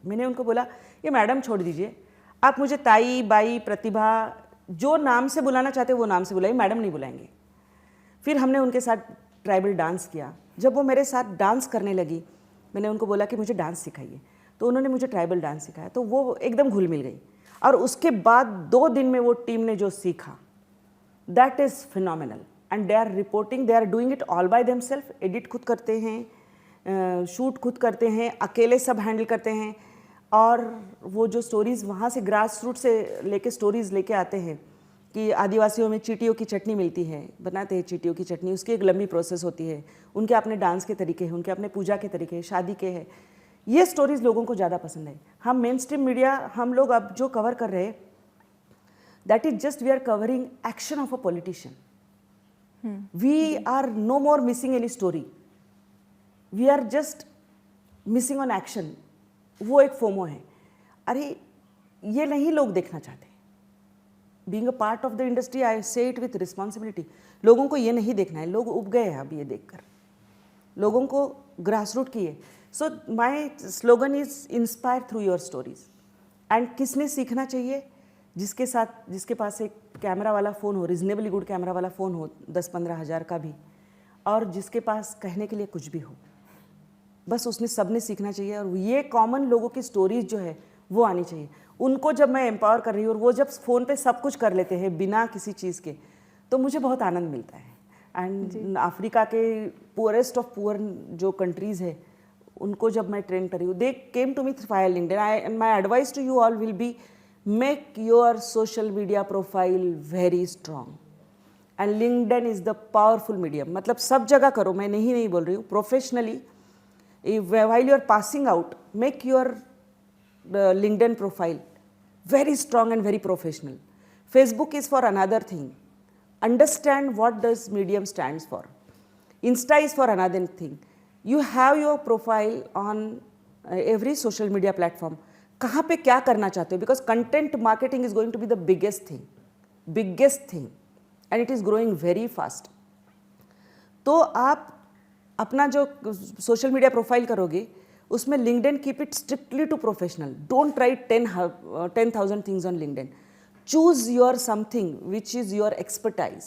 मैंने उनको बोला ये मैडम छोड़ दीजिए, आप मुझे ताई, बाई, प्रतिभा, जो नाम से बुलाना चाहते हो वो नाम से बुलाइए, मैडम नहीं बुलाएंगे। फिर हमने उनके साथ ट्राइबल डांस किया। जब वो मेरे साथ डांस करने लगी, मैंने उनको बोला कि मुझे डांस सिखाइए, तो उन्होंने मुझे ट्राइबल डांस सिखाया, तो वो एकदम घुल मिल गई। और उसके बाद 2 दिन में वो टीम ने जो सीखा, that is phenomenal. And they are reporting, they are doing it all by themselves. Edit खुद करते हैं, शूट खुद करते हैं, अकेले सब हैंडल करते हैं। और वो जो स्टोरीज़ वहाँ से ग्रास रूट से लेके स्टोरीज़ लेके आते हैं कि आदिवासियों में चींटियों की चटनी मिलती है, बनाते हैं चींटियों की चटनी, उसकी एक लंबी प्रोसेस होती है, उनके अपने डांस के तरीके हैं, उनके अपने पूजा के तरीके हैं, शादी के हैं। ये स्टोरीज़ लोगों को ज़्यादा पसंद है। हम मेन स्ट्रीम मीडिया, हम लोग अब जो कवर कर रहे हैं, that is just we are covering action of a politician. We are no more missing any story, we are just missing on action. वो एक फोमो है। अरे ये नहीं लोग देखना चाहते। Being a part of the industry, I say it with responsibility. लोगों को ये नहीं देखना है, लोग उब गए हैं अब ये देखकर, लोगों को ग्रास रूट की है। So my slogan is inspire through your stories. And किसने सीखना चाहिए? जिसके साथ, जिसके पास एक कैमरा वाला फ़ोन हो, रिजनेबली गुड कैमरा वाला फ़ोन हो, 10-15 हज़ार का भी, और जिसके पास कहने के लिए कुछ भी हो, बस उसने सबने सीखना चाहिए। और ये कॉमन लोगों की स्टोरीज जो है वो आनी चाहिए। उनको जब मैं एम्पावर कर रही हूँ और वो जब फ़ोन पे सब कुछ कर लेते हैं बिना किसी चीज़ के, तो मुझे बहुत आनंद मिलता है। एंड अफ्रीका के पुअरेस्ट ऑफ पुअर जो कंट्रीज़ है, उनको जब मैं ट्रेन कर रही हूँ, they came to me via LinkedIn. And my advice to you all will be, make your social media profile very strong. And LinkedIn is the powerful medium. मतलब सब जगह करो, मैं नहीं बोल रही हूँ, professionally while you are passing out, make your LinkedIn profile very strong and very professional. Facebook is for another thing. Understand what does medium stands for. Insta is for another thing. You have your profile on every social media platform. कहाँ पे क्या करना चाहते हो? Because content marketing is going to be the biggest thing, and it is growing very fast. तो आप अपना जो सोशल मीडिया प्रोफाइल करोगे, उसमें LinkedIn keep it strictly to professional. Don't write 10,000 things on LinkedIn. Choose your something which is your expertise,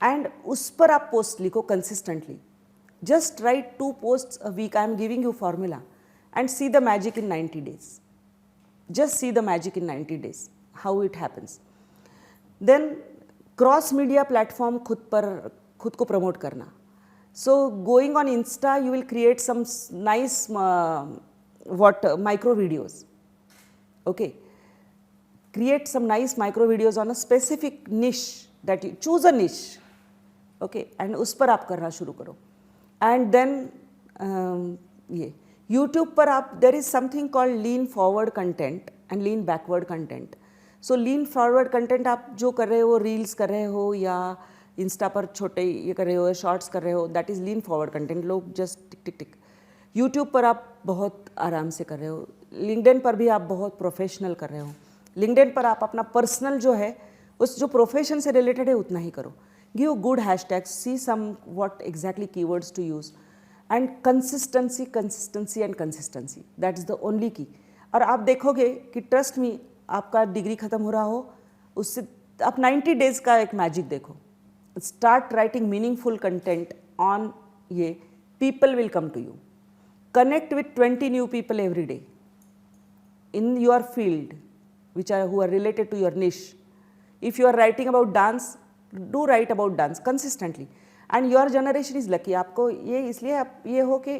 and उस पर आप post लिखो consistently. Just write 2 posts a week. I am giving you formula, and see the magic in 90 days. Just see the magic in 90 days, how it happens. Then cross media platform खुद को promote करना। So going on Insta, you will create some nice micro videos. Okay, create some nice micro videos on a specific niche that you choose a niche. Okay, and उस पर आप करना शुरू करो. And then ये YouTube पर आप, there is something called lean forward content and lean backward content. So lean forward content आप जो कर रहे हो, रील्स कर रहे हो या इंस्टा पर छोटे ये कर रहे हो, शॉर्ट्स कर रहे हो, that is lean forward content. लोग जस्ट टिक टिक टिक। यूट्यूब पर आप बहुत आराम से कर रहे हो। लिंक्डइन पर भी आप बहुत प्रोफेशनल कर रहे हो। लिंक्डइन पर आप अपना पर्सनल जो है, उस जो प्रोफेशन से रिलेटेड है उतना ही करो। Give good hashtags, see some what exactly keywords to use, and consistency and consistency, that is the only key. और आप देखोगे कि ट्रस्ट मी, आपका डिग्री ख़त्म हो रहा हो, उससे आप 90 days का एक मैजिक देखो। Start writing meaningful content on ये, people will come to you. Connect with 20 new people every day in your field, who are related to your niche. If you are writing about dance, do write about dance consistently. And your generation is lucky. आपको ये इसलिए आप ये हो कि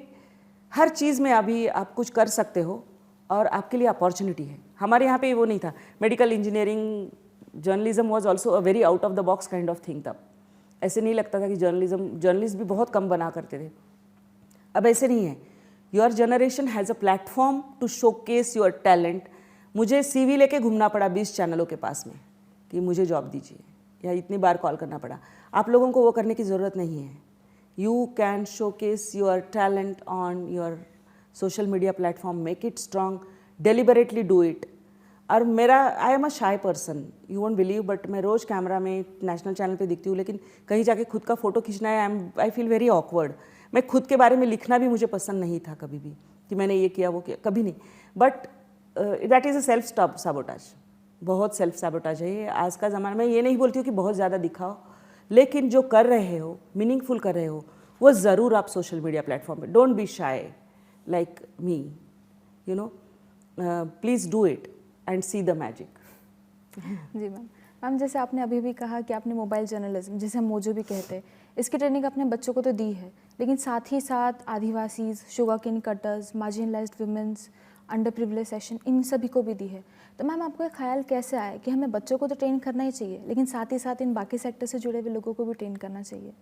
हर चीज़ में अभी आप कुछ कर सकते हो और आपके लिए अपॉर्चुनिटी है। हमारे यहाँ पे वो नहीं था। Medical engineering, journalism was also a very out of the box kind of thing. तब ऐसे नहीं लगता था कि जर्नलिस्ट भी बहुत कम बना करते थे। अब ऐसे नहीं है। Your generation has a platform to showcase your talent. मुझे CV लेके घूमना पड़ा 20 चैनलों के पास में कि मुझे जॉब दीजिए, या इतनी बार कॉल करना पड़ा। आप लोगों को वो करने की ज़रूरत नहीं है। You can showcase your talent on your social media platform, make it strong, deliberately do it. और मेरा, आई एम अ शाई person, you won't believe, but मैं रोज़ कैमरा में नेशनल चैनल पे दिखती हूँ, लेकिन कहीं जाके खुद का फ़ोटो खींचना है, आई फील वेरी ऑकवर्ड। मैं खुद के बारे में लिखना भी मुझे पसंद नहीं था कभी भी, कि मैंने ये किया वो किया, कभी नहीं। But that is a self साबोटाज, बहुत सेल्फ साबोटाज है ये आज का ज़माना। मैं ये नहीं बोलती हूँ कि बहुत ज़्यादा दिखाओ, लेकिन जो कर रहे हो, मीनिंगफुल कर रहे हो, वो ज़रूर आप सोशल मीडिया प्लेटफॉर्म पे, don't be shy like me, you know, please do it and see the magic. जी मैम, जैसे आपने अभी भी कहा कि आपने मोबाइल जर्नलिज्म, जिसे हम मोजो भी कहते हैं, इसकी ट्रेनिंग अपने बच्चों को तो दी है, लेकिन साथ ही साथ Adivasis, sugar cane cutters, marginalised womens, under privilege section, इन सभी को भी दी है। तो मैम आपको ख्याल कैसे आया कि हमें बच्चों को तो ट्रेन करना ही चाहिए, लेकिन साथ ही साथ इन बाकी सेक्टर से जुड़े हुए लोगों को भी ट्रेन करना चाहिए?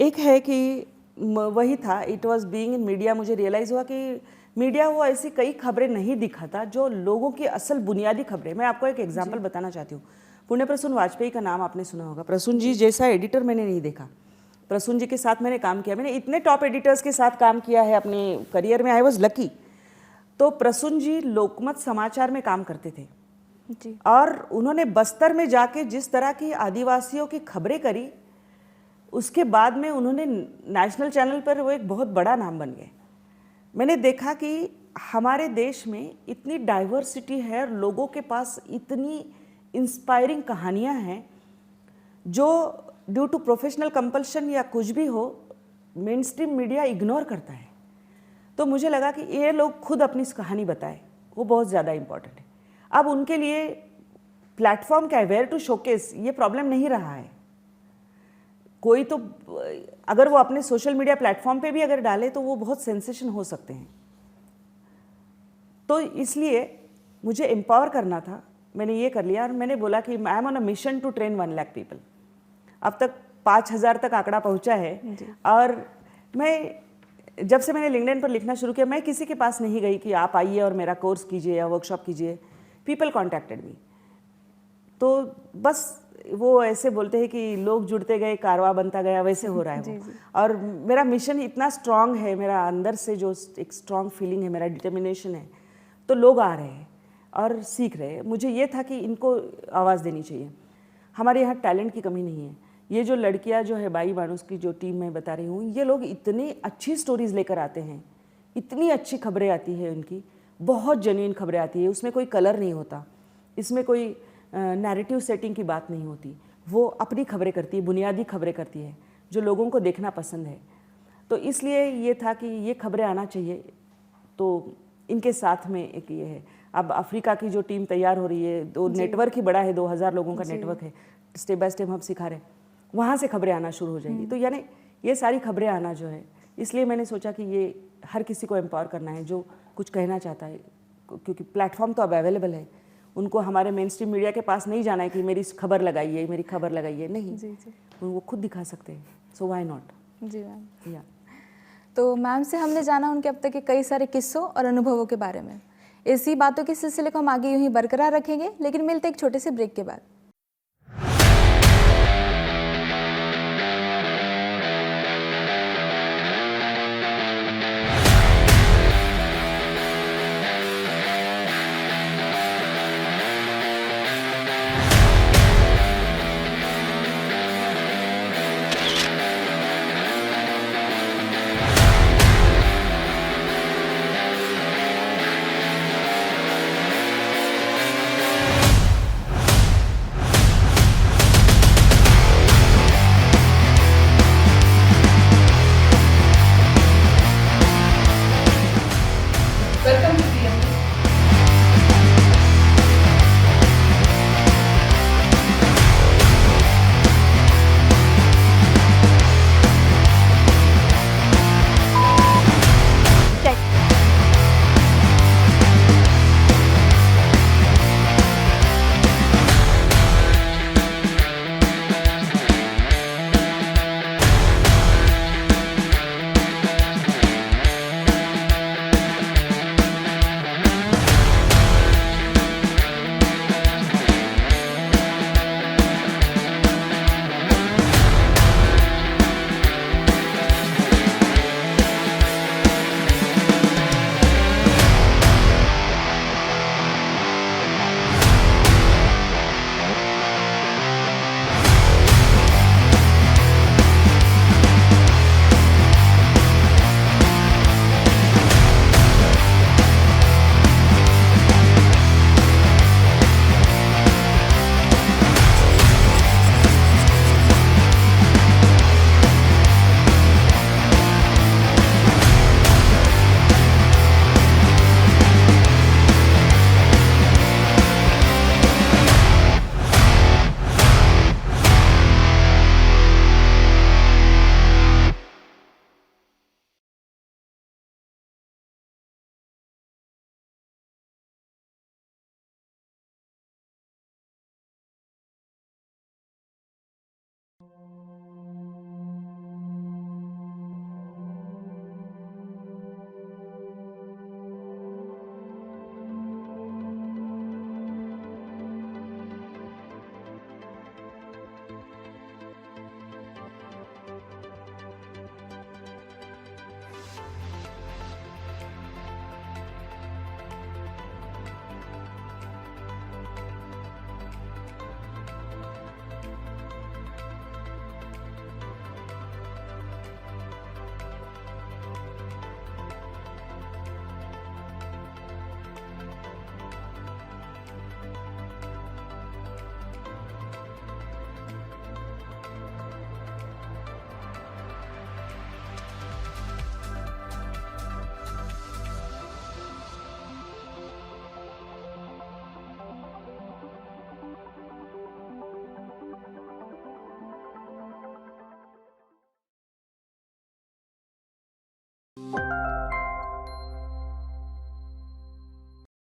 एक है कि वही था, it was being in media, मुझे रियलाइज़ हुआ कि मीडिया वो ऐसी कई खबरें नहीं दिखाता जो लोगों की असल बुनियादी खबरें। मैं आपको एक एग्जांपल बताना चाहती हूँ। पुण्य प्रसून वाजपेयी का नाम आपने सुना होगा। प्रसून जी जैसा एडिटर मैंने नहीं देखा। प्रसून जी के साथ मैंने काम किया, मैंने इतने टॉप एडिटर्स के साथ काम किया है अपने करियर में, आई वॉज लकी। तो प्रसून जी लोकमत समाचार में काम करते थे जी। और उन्होंने बस्तर में जाके जिस तरह की आदिवासियों की खबरें करी, उसके बाद में उन्होंने नेशनल चैनल पर वो एक बहुत बड़ा नाम बन गए। मैंने देखा कि हमारे देश में इतनी डाइवर्सिटी है और लोगों के पास इतनी इंस्पायरिंग कहानियां हैं जो ड्यू टू प्रोफेशनल कंपल्शन या कुछ भी हो, मेन स्ट्रीम मीडिया इग्नोर करता है। तो मुझे लगा कि ये लोग खुद अपनी कहानी बताएं, वो बहुत ज़्यादा इम्पॉर्टेंट है। अब उनके लिए प्लेटफॉर्म क्या है, वेयर टू शोकेस, ये प्रॉब्लम नहीं रहा है। कोई तो अगर वो अपने सोशल मीडिया प्लेटफॉर्म पे भी अगर डाले तो वो बहुत सेंसेशन हो सकते हैं। तो इसलिए मुझे एम्पावर करना था, मैंने ये कर लिया और मैंने बोला कि I am on a mission to train 1 lakh people. अब तक 5000 तक आंकड़ा पहुंचा है। और मैं जब से मैंने लिंक्डइन पर लिखना शुरू किया, मैं किसी के पास नहीं गई कि आप आइए और मेरा कोर्स कीजिए या वर्कशॉप कीजिए। पीपल कॉन्टैक्टेड मी। तो बस वो ऐसे बोलते हैं कि लोग जुड़ते गए, कारवा बनता गया, वैसे हो रहा है वो। और मेरा मिशन इतना स्ट्रांग है, मेरा अंदर से जो एक स्ट्रांग फीलिंग है, मेरा डिटर्मिनेशन है, तो लोग आ रहे हैं और सीख रहे हैं। मुझे ये था कि इनको आवाज़ देनी चाहिए। हमारे यहाँ टैलेंट की कमी नहीं है। ये जो लड़कियाँ जो है बाई मानुस की जो टीम मैं बता रही हूँ, ये लोग इतनी अच्छी स्टोरीज़ लेकर आते हैं, इतनी अच्छी खबरें आती है उनकी, बहुत जेन्युइन खबरें आती है। उसमें कोई कलर नहीं होता, इसमें कोई नैरेटिव सेटिंग की बात नहीं होती। वो अपनी खबरें करती है, बुनियादी खबरें करती है जो लोगों को देखना पसंद है। तो इसलिए ये था कि ये खबरें आना चाहिए। तो इनके साथ में एक ये है, अब अफ्रीका की जो टीम तैयार हो रही है, तो नेटवर्क ही बड़ा है, 2000 लोगों का नेटवर्क है, स्टेप बाय स्टेप हम सिखा रहे हैं, वहाँ से खबरें आना शुरू हो जाएंगी। तो यानी ये सारी खबरें आना जो है, इसलिए मैंने सोचा कि ये हर किसी को एम्पावर करना है जो कुछ कहना चाहता है, क्योंकि प्लेटफॉर्म तो अब अवेलेबल है। उनको हमारे मेन स्ट्रीम मीडिया के पास नहीं जाना है कि मेरी खबर लगाइए, मेरी खबर लगाइए, नहीं। जी जी। वो खुद दिखा सकते हैं। So why not. जी मैम। या तो मैम से हमने जाना उनके अब तक के कई सारे किस्सों और अनुभवों के बारे में। इसी बातों के सिलसिले को हम आगे यूं ही बरकरार रखेंगे, लेकिन मिलते एक छोटे से ब्रेक के बाद।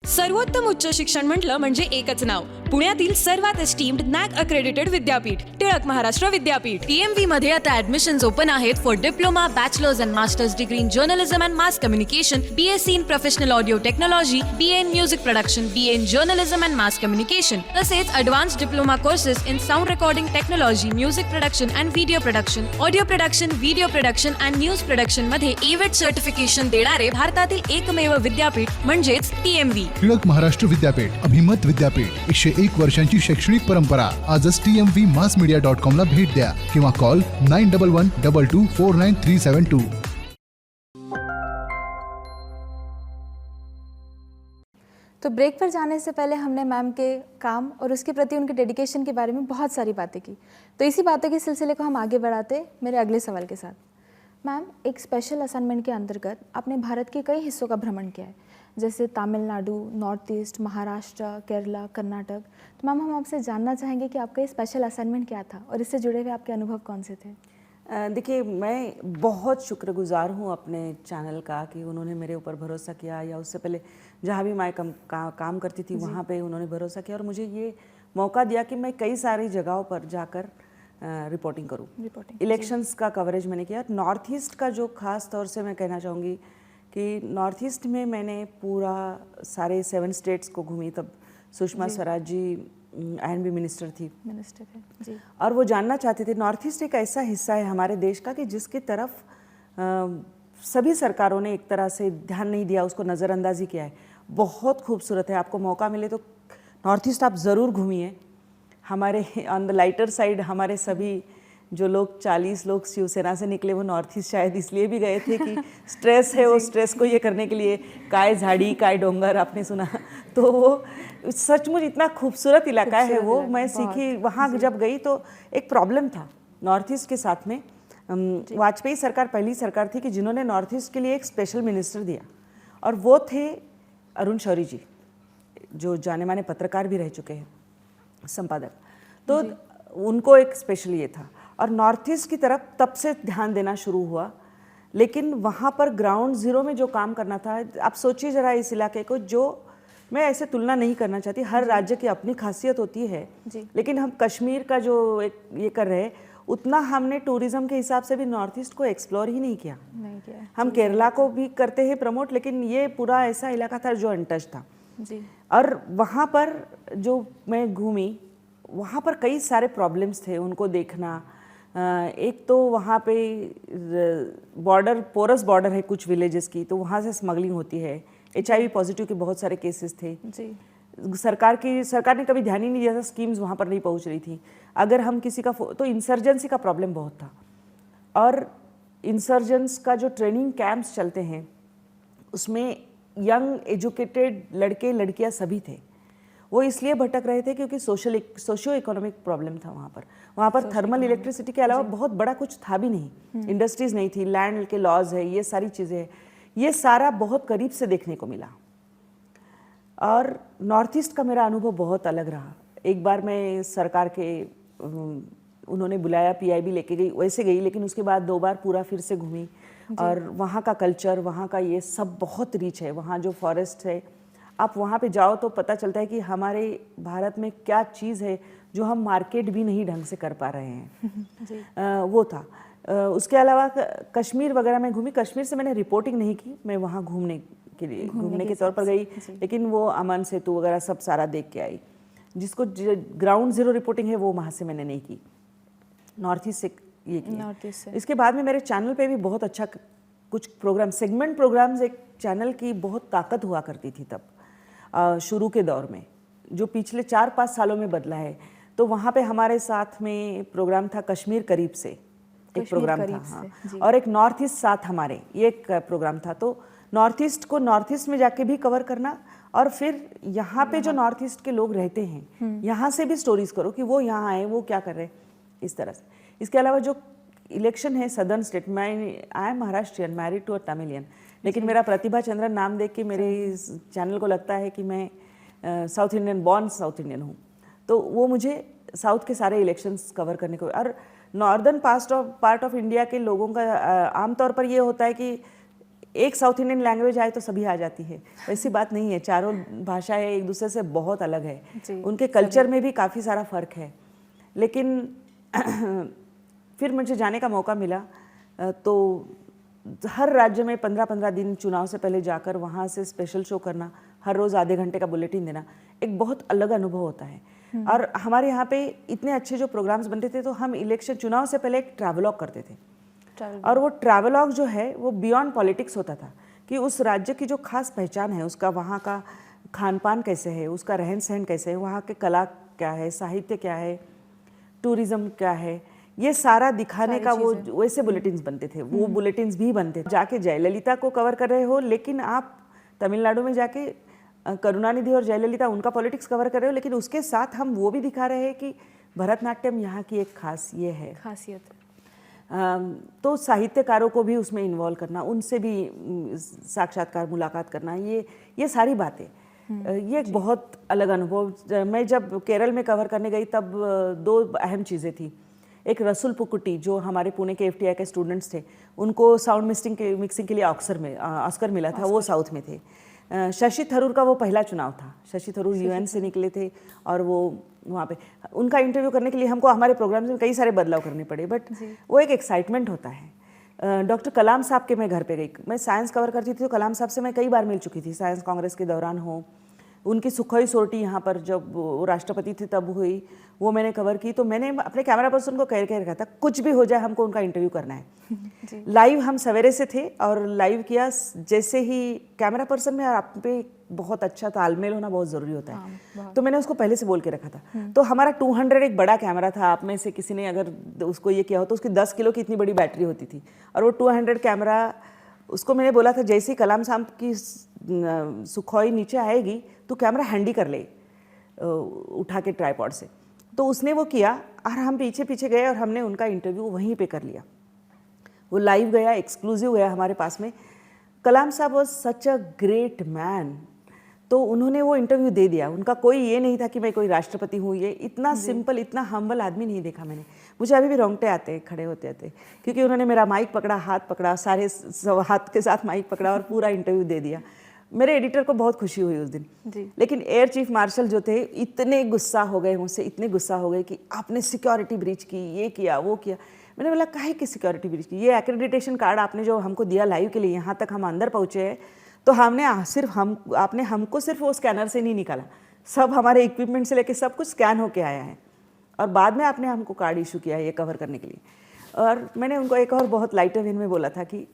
सर्वोत्तम उच्च शिक्षण म्हटलं म्हणजे एकच नाव, पुण्यातील सर्वात एस्टीम्ड नॅक अक्रेडिटेड विद्यापीठ टिळक महाराष्ट्र विद्यापीठ. TMV मध्ये आता ऍडमिशन्स ओपन आहेत for diploma, bachelors and masters degree in journalism and mass communication, BSc in professional audio technology, BA in music production, BA in journalism and mass communication, तसेच advance diploma courses in sound recording technology, music production and video production, audio production, video production and news production मध्ये EVET certification देणारे भारतातील एकमेव विद्यापीठ म्हणजेच TMV. Tilak Maharashtra विद्यापीठ, अभिमत विद्यापीठ, 101 वर्षांची शैक्षणिक परंपरा. आजच TMVmassmedia.com ला भेट द्या किंवा कॉल 9112249372. तो ब्रेक पर जाने से पहले हमने मैम के काम और उसके प्रति उनके डेडिकेशन के बारे में बहुत सारी बातें की. तो इसी बातों के सिलसिले को हम आगे बढ़ाते मेरे अगले सवाल के साथ. मैम, एक स्पेशल असाइनमेंट के अंतर्गत आपने भारत के कई हिस्सों का भ्रमण किया है, जैसे तमिलनाडु, नॉर्थ ईस्ट, महाराष्ट्र, केरला, कर्नाटक. तो मैम, हम आपसे जानना चाहेंगे कि आपका ये स्पेशल असाइनमेंट क्या था और इससे जुड़े हुए आपके अनुभव कौन से थे? देखिए, मैं बहुत शुक्रगुजार हूँ अपने चैनल का कि उन्होंने मेरे ऊपर भरोसा किया, या उससे पहले जहाँ भी मैं काम करती थी वहाँ पे उन्होंने भरोसा किया और मुझे ये मौका दिया कि मैं कई सारी जगहों पर जाकर रिपोर्टिंग करूँ. इलेक्शंस का कवरेज मैंने किया. नॉर्थ ईस्ट का जो ख़ास तौर से मैं कहना चाहूँगी कि नॉर्थ ईस्ट में मैंने पूरा सारे 7 स्टेट्स को घूमी. तब सुषमा स्वराज जी INB मिनिस्टर थे जी. और वो जानना चाहते थे, नॉर्थ ईस्ट एक ऐसा हिस्सा है हमारे देश का कि जिसकी तरफ सभी सरकारों ने एक तरह से ध्यान नहीं दिया, उसको नज़रअंदाजी किया है. बहुत खूबसूरत है. आपको मौका मिले तो नॉर्थ ईस्ट आप ज़रूर घूमिए. हमारे ऑन द लाइटर साइड हमारे सभी जो लोग 40 लोग शिवसेना से निकले वो नॉर्थ ईस्ट शायद इसलिए भी गए थे कि स्ट्रेस है, वो स्ट्रेस को ये करने के लिए. काय झाड़ी काय डोंगर आपने सुना, तो वो सचमुच इतना खूबसूरत इलाका है वो. मैं सीखी वहाँ जब गई तो एक प्रॉब्लम था नॉर्थ ईस्ट के साथ में. वाजपेयी सरकार पहली सरकार थी कि जिन्होंने नॉर्थ ईस्ट के लिए एक स्पेशल मिनिस्टर दिया, और वो थे अरुण शौरी जी, जो जाने माने पत्रकार भी रह चुके हैं, संपादक. तो उनको एक स्पेशल ये था. और नॉर्थ ईस्ट की तरफ तब से ध्यान देना शुरू हुआ. लेकिन वहाँ पर ग्राउंड ज़ीरो में जो काम करना था, आप सोचिए ज़रा इस इलाके को, जो मैं ऐसे तुलना नहीं करना चाहती, हर राज्य की अपनी खासियत होती है, लेकिन हम कश्मीर का जो एक ये कर रहे हैं, उतना हमने टूरिज़्म के हिसाब से भी नॉर्थ ईस्ट को एक्सप्लोर ही नहीं किया. हम केरला को भी करते हैं प्रमोट, लेकिन ये पूरा ऐसा इलाका था जो अनटच था. और वहाँ पर जो मैं घूमी, वहाँ पर कई सारे प्रॉब्लम्स थे उनको देखना. एक तो वहाँ पे बॉर्डर, पोरस बॉर्डर है कुछ विलेजेस की, तो वहाँ से स्मगलिंग होती है. HIV पॉजिटिव के बहुत सारे केसेस थे जी. सरकार ने कभी ध्यान ही नहीं दिया था, स्कीम्स वहाँ पर नहीं पहुँच रही थी. अगर हम किसी का तो इंसर्जेंसी का प्रॉब्लम बहुत था. और इंसर्जेंस का जो ट्रेनिंग कैंप्स चलते हैं उसमें यंग एजुकेटेड लड़के लड़कियाँ सभी थे. वो इसलिए भटक रहे थे क्योंकि सोशियो इकोनॉमिक प्रॉब्लम था वहाँ पर थर्मल इलेक्ट्रिसिटी के अलावा बहुत बड़ा कुछ था भी नहीं. इंडस्ट्रीज़ नहीं थी, लैंड के लॉज है, ये सारी चीज़ें हैं. ये सारा बहुत करीब से देखने को मिला. और नॉर्थ ईस्ट का मेरा अनुभव बहुत अलग रहा. एक बार मैं सरकार के उन्होंने बुलाया, PIB लेके गई, वैसे गई, लेकिन उसके बाद 2 बार पूरा फिर से घूमी. और वहाँ का कल्चर, वहाँ का ये सब बहुत रिच है. वहाँ जो फॉरेस्ट है, आप वहाँ पे जाओ तो पता चलता है कि हमारे भारत में क्या चीज़ है जो हम मार्केट भी नहीं ढंग से कर पा रहे हैं। वो था। उसके अलावा कश्मीर वगैरह में घूमी। कश्मीर से मैंने रिपोर्टिंग नहीं की, मैं वहाँ घूमने के तौर पर गई, लेकिन वो अमन सेतु वगैरह सब सारा देख के आई। जिसको ग्राउंड जीरो रिपोर्टिंग है वो वहाँ से मैंने नहीं की, नॉर्थ ईस्ट से ये किया। इसके बाद में मेरे चैनल पे भी बहुत अच्छा कुछ प्रोग्राम, सेगमेंट प्रोग्राम्स, एक चैनल की बहुत ताकत हुआ करती थी तब शुरू के दौर में, जो पिछले 4-5 सालों में बदला है। तो वहाँ पे हमारे साथ में प्रोग्राम था कश्मीर करीब से, एक प्रोग्राम था, हाँ, और एक नॉर्थ ईस्ट साथ हमारे, ये एक प्रोग्राम था। तो नॉर्थ ईस्ट को नॉर्थ ईस्ट में जाके भी कवर करना, और फिर यहाँ पे जो नॉर्थ ईस्ट के लोग रहते हैं यहाँ से भी स्टोरीज करो कि वो यहाँ आए, वो क्या कर रहे हैं, इस तरह से। इसके अलावा जो इलेक्शन है सदर्न स्टेट, मैं I am Maharashtrian married to a Tamilian, लेकिन मेरा प्रतिभा चंद्रन नाम देख के मेरे इस चैनल को लगता है कि मैं south Indian, born south Indian हूँ। तो वो मुझे साउथ के सारे इलेक्शंस कवर करने को, और नॉर्दर्न पार्ट ऑफ इंडिया के लोगों का आमतौर पर ये होता है कि एक साउथ इंडियन लैंग्वेज आए तो सभी आ जाती है, वैसी बात नहीं है। चारों भाषाएं एक दूसरे से बहुत अलग है, उनके कल्चर में भी काफ़ी सारा फ़र्क है। लेकिन फिर मुझे जाने का मौका मिला, तो हर राज्य में 15-15 दिन चुनाव से पहले जाकर वहाँ से स्पेशल शो करना, हर रोज़ आधे घंटे का बुलेटिन देना, एक बहुत अलग अनुभव होता है। और हमारे यहाँ पे इतने अच्छे जो प्रोग्राम्स बनते थे, तो हम इलेक्शन चुनाव से पहले एक ट्रैवलॉग करते थे, और वो ट्रैवलॉग जो है वो बियॉन्ड पॉलिटिक्स होता था कि उस राज्य की जो खास पहचान है, उसका वहाँ का खान पान कैसे है, उसका रहन सहन कैसे है, वहाँ के कला क्या है, साहित्य क्या है, टूरिज्म क्या है, ये सारा दिखाने का वो वैसे बुलेटिन्स बनते थे। वो बुलेटिन्स भी बनते थे। जाके जयललिता को कवर कर रहे हो, लेकिन आप तमिलनाडु में जाके करुणानिधि और जयललिता, उनका पॉलिटिक्स कवर कर रहे हो, लेकिन उसके साथ हम वो भी दिखा रहे हैं कि भरतनाट्यम यहाँ की एक खास ये है, खासियत। तो साहित्यकारों को भी उसमें इन्वॉल्व करना, उनसे भी साक्षात्कार मुलाकात करना, ये सारी बातें, ये एक बहुत अलग अनुभव। मैं जब केरल में कवर करने गई तब 2 अहम चीज़ें थी। एक रसुल पुकुटी, जो हमारे पुणे के FTI के स्टूडेंट्स थे, उनको साउंड मिक्सिंग के लिए ऑस्कर मिला था, वो साउथ में थे। शशि थरूर का वो पहला चुनाव था। शशि थरूर UN से निकले थे, और वो वहाँ पे उनका इंटरव्यू करने के लिए हमको हमारे प्रोग्राम्स में कई सारे बदलाव करने पड़े, बट वो एक एक्साइटमेंट होता है। डॉक्टर कलाम साहब के मैं घर पे गई, मैं साइंस कवर करती थी, तो कलाम साहब से मैं कई बार मिल चुकी थी, साइंस कांग्रेस के दौरान हो, उनकी सुखोई सोर्टी यहाँ पर जब वो राष्ट्रपति थे तब हुई, वो मैंने कवर की। तो मैंने अपने कैमरा पर्सन को कह रखा था, कुछ भी हो जाए हमको उनका इंटरव्यू करना है। लाइव हम सवेरे से थे और लाइव किया। जैसे ही कैमरा पर्सन में आप पे बहुत अच्छा तालमेल होना बहुत ज़रूरी होता है, तो मैंने उसको पहले से बोल के रखा था। तो हमारा 200 एक बड़ा कैमरा था, आप में से किसी ने अगर उसको ये किया हो तो उसकी 10 किलो की इतनी बड़ी बैटरी होती थी, और वो 200 कैमरा, उसको मैंने बोला था जैसे ही कलाम साहब की सुखोई नीचे आएगी तो कैमरा हैंडी कर ले उठा के ट्राइपॉड से। तो उसने वो किया, और हम पीछे पीछे गए और हमने उनका इंटरव्यू वहीं पे कर लिया। वो लाइव गया, एक्सक्लूसिव गया हमारे पास में। कलाम साहब was such a great man, तो उन्होंने वो इंटरव्यू दे दिया। उनका कोई ये नहीं था कि मैं कोई राष्ट्रपति हूँ, ये इतना सिंपल, इतना हम्बल आदमी नहीं देखा मैंने। मुझे अभी भी रोंगटे आते हैं खड़े होते होते, क्योंकि उन्होंने मेरा माइक पकड़ा, हाथ पकड़ा, सारे हाथ के साथ माइक पकड़ा और पूरा इंटरव्यू दे दिया। मेरे एडिटर को बहुत खुशी हुई उस दिन जी। लेकिन एयर चीफ मार्शल जो थे इतने गुस्सा हो गए मुझसे, इतने गुस्सा हो गए कि आपने सिक्योरिटी ब्रीच की, ये किया, वो किया। मैंने बोला काहे की सिक्योरिटी ब्रीच की, ये एक्रेडिटेशन कार्ड आपने जो हमको दिया लाइव के लिए, यहाँ तक हम अंदर पहुँचे हैं, तो आपने हमको सिर्फ वो स्कैनर से नहीं निकाला, सब हमारे इक्विपमेंट से लेके सब कुछ स्कैन होके आया है, और बाद में आपने हमको कार्ड इशू किया है ये कवर करने के लिए। और मैंने उनको एक और बहुत लाइटर वेन में बोला था कि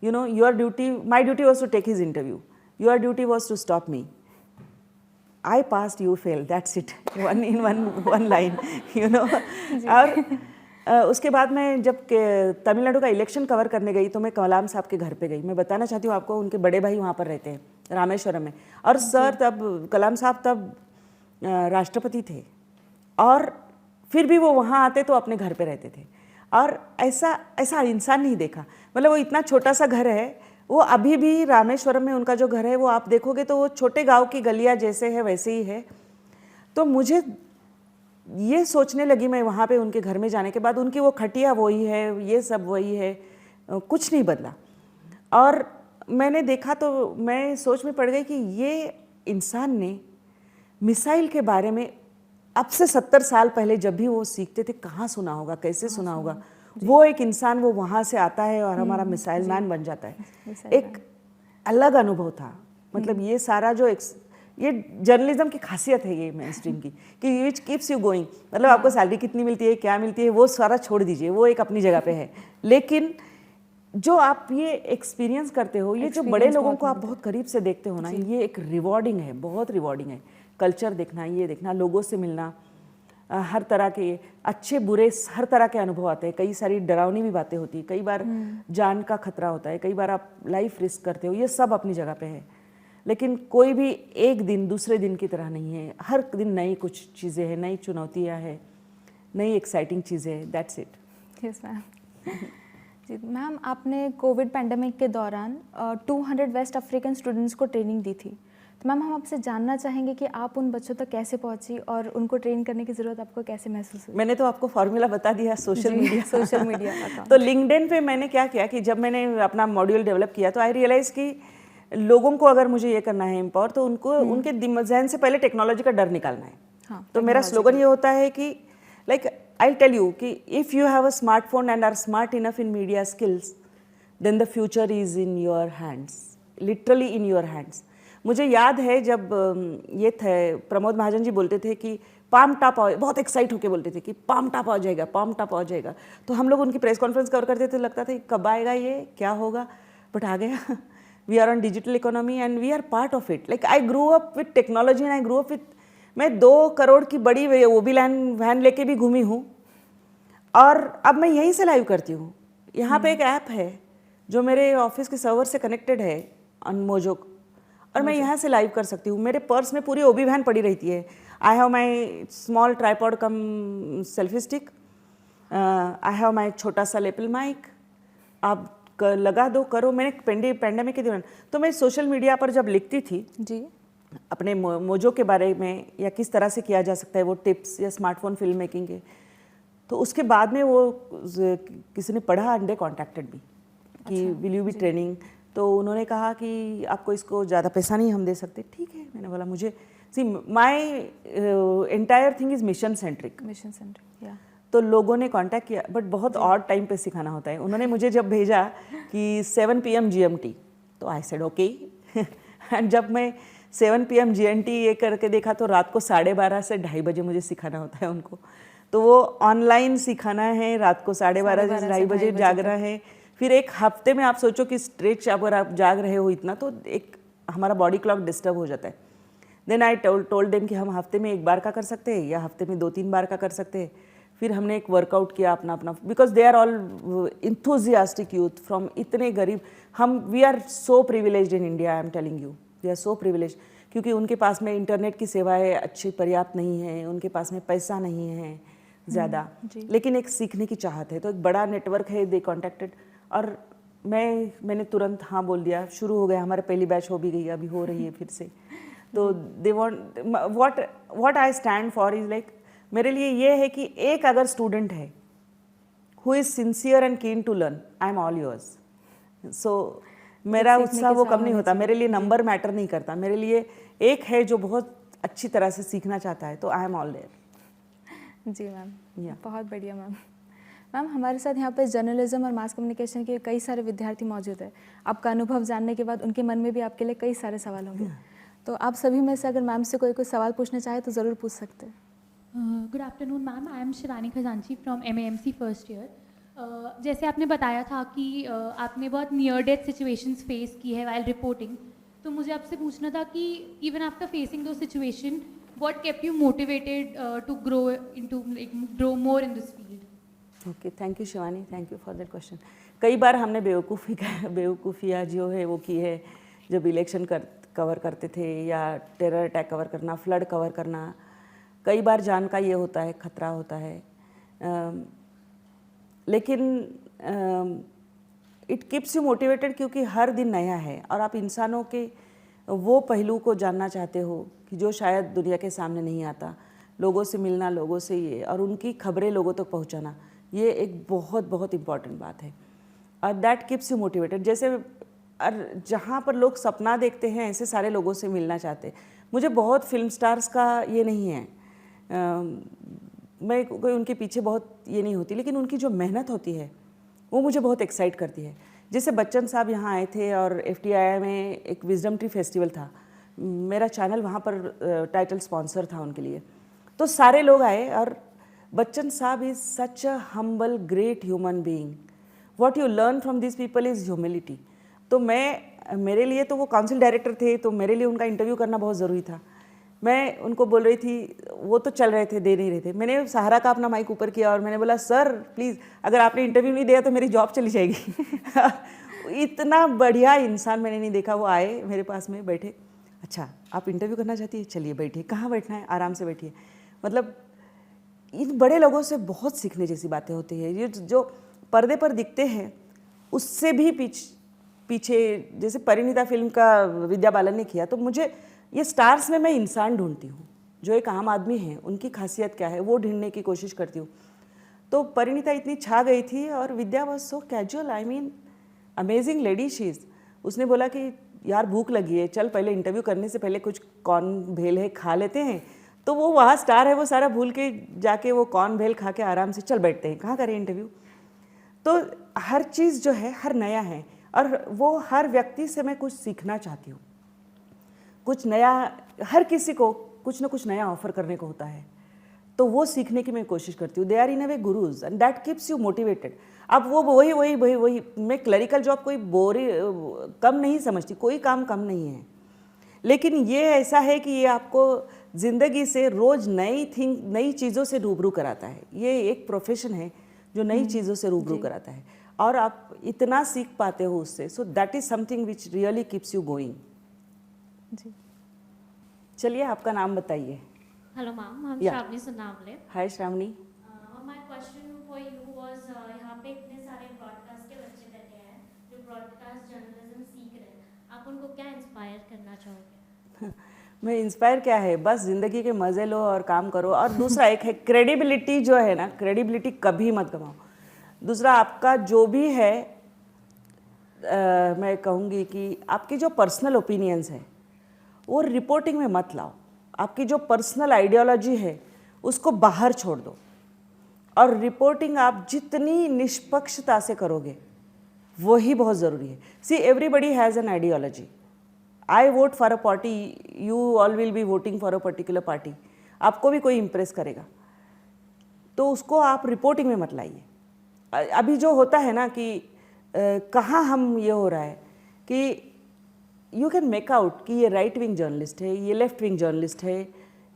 you know your duty, my duty was to take his interview, your duty was to stop me, I passed, you fail, that's it, one line, you know. और उसके बाद मैं जब तमिलनाडु का इलेक्शन कवर करने गई तो मैं कलाम साहब के घर पे गई। मैं बताना चाहती हूँ आपको, उनके बड़े भाई वहाँ पर रहते हैं रामेश्वरम में, और सर तब कलाम साहब तब राष्ट्रपति थे, और फिर भी वो वहाँ आते तो अपने घर पे रहते थे। और ऐसा इंसान नहीं देखा, मतलब वो इतना छोटा सा घर है, वो अभी भी रामेश्वरम में उनका जो घर है वो आप देखोगे तो वो छोटे गांव की गलियाँ जैसे है वैसे ही है। तो मुझे ये सोचने लगी मैं वहाँ पे उनके घर में जाने के बाद, उनकी वो खटिया वही है, ये सब वही है, कुछ नहीं बदला। और मैंने देखा तो मैं सोच में पड़ गई कि ये इंसान ने मिसाइल के बारे में अब से 70 साल पहले जब भी वो सीखते थे, कहाँ सुना होगा, कैसे सुना होगा। वो एक इंसान वो वहाँ से आता है और हमारा मिसाइल मैन बन जाता है। एक अलग अनुभव था। मतलब ये सारा जो ये जर्नलिज्म की खासियत है ये मेन स्ट्रीम की, कि विच कीप्स यू गोइंग। मतलब आपको सैलरी कितनी मिलती है, क्या मिलती है, वो सारा छोड़ दीजिए, वो एक अपनी जगह पे है। लेकिन जो आप ये एक्सपीरियंस करते हो, ये जो बड़े लोगों को आप बहुत करीब से देखते हो ना, ये एक रिवॉर्डिंग है, बहुत रिवॉर्डिंग है। कल्चर देखना, ये देखना, लोगों से मिलना, हर तरह के अच्छे बुरे हर तरह के अनुभव आते हैं। कई सारी डरावनी भी बातें होती है, कई बार जान का खतरा होता है, कई बार आप लाइफ रिस्क करते हो, ये सब अपनी जगह पे है। लेकिन कोई भी एक दिन दूसरे दिन की तरह नहीं है। हर दिन नई कुछ चीज़ें हैं, नई चुनौतियाँ हैं, नई एक्साइटिंग चीज़ें हैं। That's it. Yes ma'am. जी मैम, आपने कोविड पैंडेमिक के दौरान 200 वेस्ट अफ्रीकन स्टूडेंट्स को ट्रेनिंग दी थी। तो मैम, हम आपसे जानना चाहेंगे कि आप उन बच्चों तक कैसे पहुंची और उनको ट्रेन करने की ज़रूरत आपको कैसे महसूस हुई? मैंने तो आपको फॉर्मूला बता दिया, सोशल मीडिया। सोशल मीडिया तो लिंक्डइन पे मैंने क्या किया कि जब मैंने अपना मॉड्यूल डेवलप किया तो आई रियलाइज़ कि लोगों को अगर मुझे ये करना है एम्पावर, तो उनको उनके जहन से पहले टेक्नोलॉजी का डर निकालना है। हाँ, तो मेरा स्लोगन ये होता है कि लाइक आई टेल यू कि if you have a smartphone and are smart enough in media skills, then the future is in your hands, literally in your hands. मुझे याद है जब ये थे प्रमोद महाजन जी बोलते थे कि पाम टॉप, बहुत एक्साइट होकर बोलते थे कि पाम टॉप आ जाएगा, पाम टॉप आ जाएगा। तो हम लोग उनकी प्रेस कॉन्फ्रेंस कवर करते थे, लगता था कब आएगा ये, क्या होगा, बट आ गया। We are on digital economy and we are part of it. Like I grow up with technology and I grow up with, मैं 2 करोड़ की बड़ी ओबीलैन वैन लेके भी घूमी हूँ और अब मैं यहीं से लाइव करती हूँ। यहाँ पे एक ऐप है जो मेरे ऑफिस के सर्वर से कनेक्टेड है मोजो, और मैं यहाँ से लाइव कर सकती हूँ। मेरे पर्स में पूरी ओबी वैन पड़ी रहती है। I have my small tripod come selfie stick, I have my छोटा सा लेपल माइक, आप लगा दो, करो। मैंने पैंडेमिक के दौरान तो मैं सोशल मीडिया पर जब लिखती थी जी अपने मोजो के बारे में या किस तरह से किया जा सकता है वो टिप्स या स्मार्टफोन फिल्म मेकिंग के, तो उसके बाद में वो किसी ने पढ़ा एंड दे कॉन्टैक्टेड मी कि विल यू बी ट्रेनिंग। तो उन्होंने कहा कि आपको इसको ज़्यादा पैसा नहीं हम दे सकते। ठीक है, मैंने बोला मुझे see my entire thing is mission centric. या तो लोगों ने कांटेक्ट किया, बट बहुत ऑड टाइम पे सिखाना होता है। उन्होंने मुझे जब भेजा कि 7 PM GMT, तो आई सेड ओके। एंड जब मैं 7 PM GMT ये करके देखा तो रात को 12:30 से 2:30 बजे मुझे सिखाना होता है उनको। तो वो ऑनलाइन सिखाना है, रात को 12:30 से 2:30 बजे जागना है। फिर एक हफ्ते में आप सोचो कि स्ट्रेच अगर आप जाग रहे हो इतना, तो एक हमारा बॉडी क्लॉक डिस्टर्ब हो जाता है। देन आई टोल्ड देम कि हम हफ्ते में 1 बार का कर सकते हैं या हफ्ते में 2-3 बार का कर सकते हैं। फिर हमने एक वर्कआउट किया अपना, because they are all enthusiastic youth from इतने गरीब। We are so privileged in India, I am telling you, we are so privileged, क्योंकि उनके पास में इंटरनेट की सेवाएं अच्छी पर्याप्त नहीं है, उनके पास में पैसा नहीं है ज़्यादा, लेकिन एक सीखने की चाहत है। तो एक बड़ा नेटवर्क है, दे कॉन्टेक्टेड, और मैंने तुरंत हाँ बोल दिया। शुरू हो गया, हमारे पहली बैच हो भी गई, अभी हो रही है फिर से। तो they want what I stand for is like, मेरे लिए ये है कि एक अगर स्टूडेंट है who is sincere and keen to learn, I am all yours. So मेरा उत्साह वो कम नहीं होता, मेरे लिए नंबर मैटर नहीं करता। मेरे लिए एक है जो बहुत अच्छी तरह से सीखना चाहता है, तो आई एम ऑल देयर। जी मैम, बहुत बढ़िया मैम। मैम, हमारे साथ यहाँ पे जर्नलिज्म और मास कम्युनिकेशन के कई सारे विद्यार्थी मौजूद हैं। आपका अनुभव जानने के बाद उनके मन में भी आपके लिए कई सारे सवाल होंगे। तो आप सभी में से अगर मैम से कोई सवाल पूछना चाहे तो ज़रूर पूछ सकते हैं। Good afternoon ma'am, I am Shivani Khajanchi from MAMC first year. जैसे आपने बताया था कि आपने बहुत नियर डेथ सिचुएशंस फेस की है वाइल रिपोर्टिंग, तो मुझे आपसे पूछना था कि इवन आफ्टर फेसिंग दो situation, what kept you motivated to grow more in this field? Okay, thank you Shivani, thank you for that question. कई बार हमने बेवकूफ़ियाँ जो है वो की है, जब इलेक्शन कवर करते थे या टेरर अटैक कवर करना, फ्लड कवर करना। कई बार जान का ये होता है, खतरा होता है, लेकिन इट कीप्स यू मोटिवेटेड, क्योंकि हर दिन नया है और आप इंसानों के वो पहलू को जानना चाहते हो कि जो शायद दुनिया के सामने नहीं आता। लोगों से मिलना, लोगों से ये, और उनकी खबरें लोगों तक पहुंचाना, ये एक बहुत बहुत इम्पॉर्टेंट बात है और दैट कीप्स यू मोटिवेटेड। जैसे जहाँ पर लोग सपना देखते हैं, ऐसे सारे लोगों से मिलना चाहते हैं। मुझे बहुत फिल्म स्टार्स का ये नहीं है मैं कोई उनके पीछे बहुत ये नहीं होती, लेकिन उनकी जो मेहनत होती है वो मुझे बहुत एक्साइट करती है। जैसे बच्चन साहब यहाँ आए थे और FTI में एक विजडम ट्री फेस्टिवल था, मेरा चैनल वहाँ पर टाइटल स्पॉन्सर था उनके लिए, तो सारे लोग आए और बच्चन साहब is such a humble great human being. What you learn from this people is humility. तो मेरे लिए तो वो काउंसिल डायरेक्टर थे, तो मेरे लिए उनका इंटरव्यू करना बहुत ज़रूरी था। मैं उनको बोल रही थी, वो तो चल रहे थे, दे नहीं रहे थे। मैंने सहारा का अपना माइक ऊपर किया और मैंने बोला, सर प्लीज़ अगर आपने इंटरव्यू नहीं दिया तो मेरी जॉब चली जाएगी। इतना बढ़िया इंसान मैंने नहीं देखा। वो आए मेरे पास में बैठे, अच्छा आप इंटरव्यू करना चाहती है, चलिए बैठिए, कहाँ बैठना है, आराम से बैठिए। मतलब इन बड़े लोगों से बहुत सीखने जैसी बातें होती है। ये जो पर्दे पर दिखते हैं उससे भी पीछे जैसे परिणीता फिल्म का विद्या बालन ने किया, तो मुझे ये स्टार्स में मैं इंसान ढूंढती हूँ, जो एक आम आदमी है, उनकी खासियत क्या है वो ढूंढने की कोशिश करती हूँ। तो परिणीता इतनी छा गई थी और Vidya was so casual, I mean amazing lady she is. उसने बोला कि यार भूख लगी है, चल पहले इंटरव्यू करने से पहले कुछ कॉर्न भेल है खा लेते हैं। तो वो वहाँ स्टार है, वो सारा भूल के जाके वो कॉर्न भेल खा के आराम से चल बैठते हैं, कहाँ करें इंटरव्यू। तो हर चीज़ जो है हर नया है और वो हर व्यक्ति से मैं कुछ सीखना चाहती हूँ, कुछ नया। हर किसी को कुछ ना कुछ नया ऑफर करने को होता है, तो वो सीखने की मैं कोशिश करती हूँ। They are in a way gurus and that keeps you motivated. अब वो वही मैं क्लरिकल जॉब कोई कम नहीं समझती, कोई काम कम नहीं है, लेकिन ये ऐसा है कि ये आपको ज़िंदगी से रोज़ नई चीज़ों से रूबरू कराता है। ये एक प्रोफेशन है जो नई चीज़ों से रूबरू कराता है और आप इतना सीख पाते हो उससे। So that is something which really keeps you going. जी, चलिए आपका नाम बताइए। हेलो मैम, हम Yeah. Shravani Sunavale. Hi Shravani. My question for you was, यहाँ पे इतने सारे ब्रॉडकास्ट के बच्चे बैठे हैं जो ब्रॉडकास्ट जर्नलिज्म सीख रहे हैं, आप उनको क्या इंस्पायर करना चाहोगे? मैं इंस्पायर क्या है, बस ज़िंदगी के मज़े लो और काम करो। और दूसरा एक है क्रेडिबिलिटी, जो है ना, क्रेडिबिलिटी कभी मत गवाओ। दूसरा आपका जो भी है, मैं कहूँगी कि आपकी जो पर्सनल ओपिनियंस है वो रिपोर्टिंग में मत लाओ। आपकी जो पर्सनल आइडियोलॉजी है उसको बाहर छोड़ दो और रिपोर्टिंग आप जितनी निष्पक्षता से करोगे वही बहुत ज़रूरी है। See everybody has an ideology. I vote for a party, you all will B voting for a particular party. आपको भी कोई इम्प्रेस करेगा तो उसको आप रिपोर्टिंग में मत लाइए। अभी जो होता है ना कि कहाँ हम ये हो रहा है कि यू कैन मेक आउट कि ये राइट विंग जर्नलिस्ट है, ये लेफ्ट विंग जर्नलिस्ट है।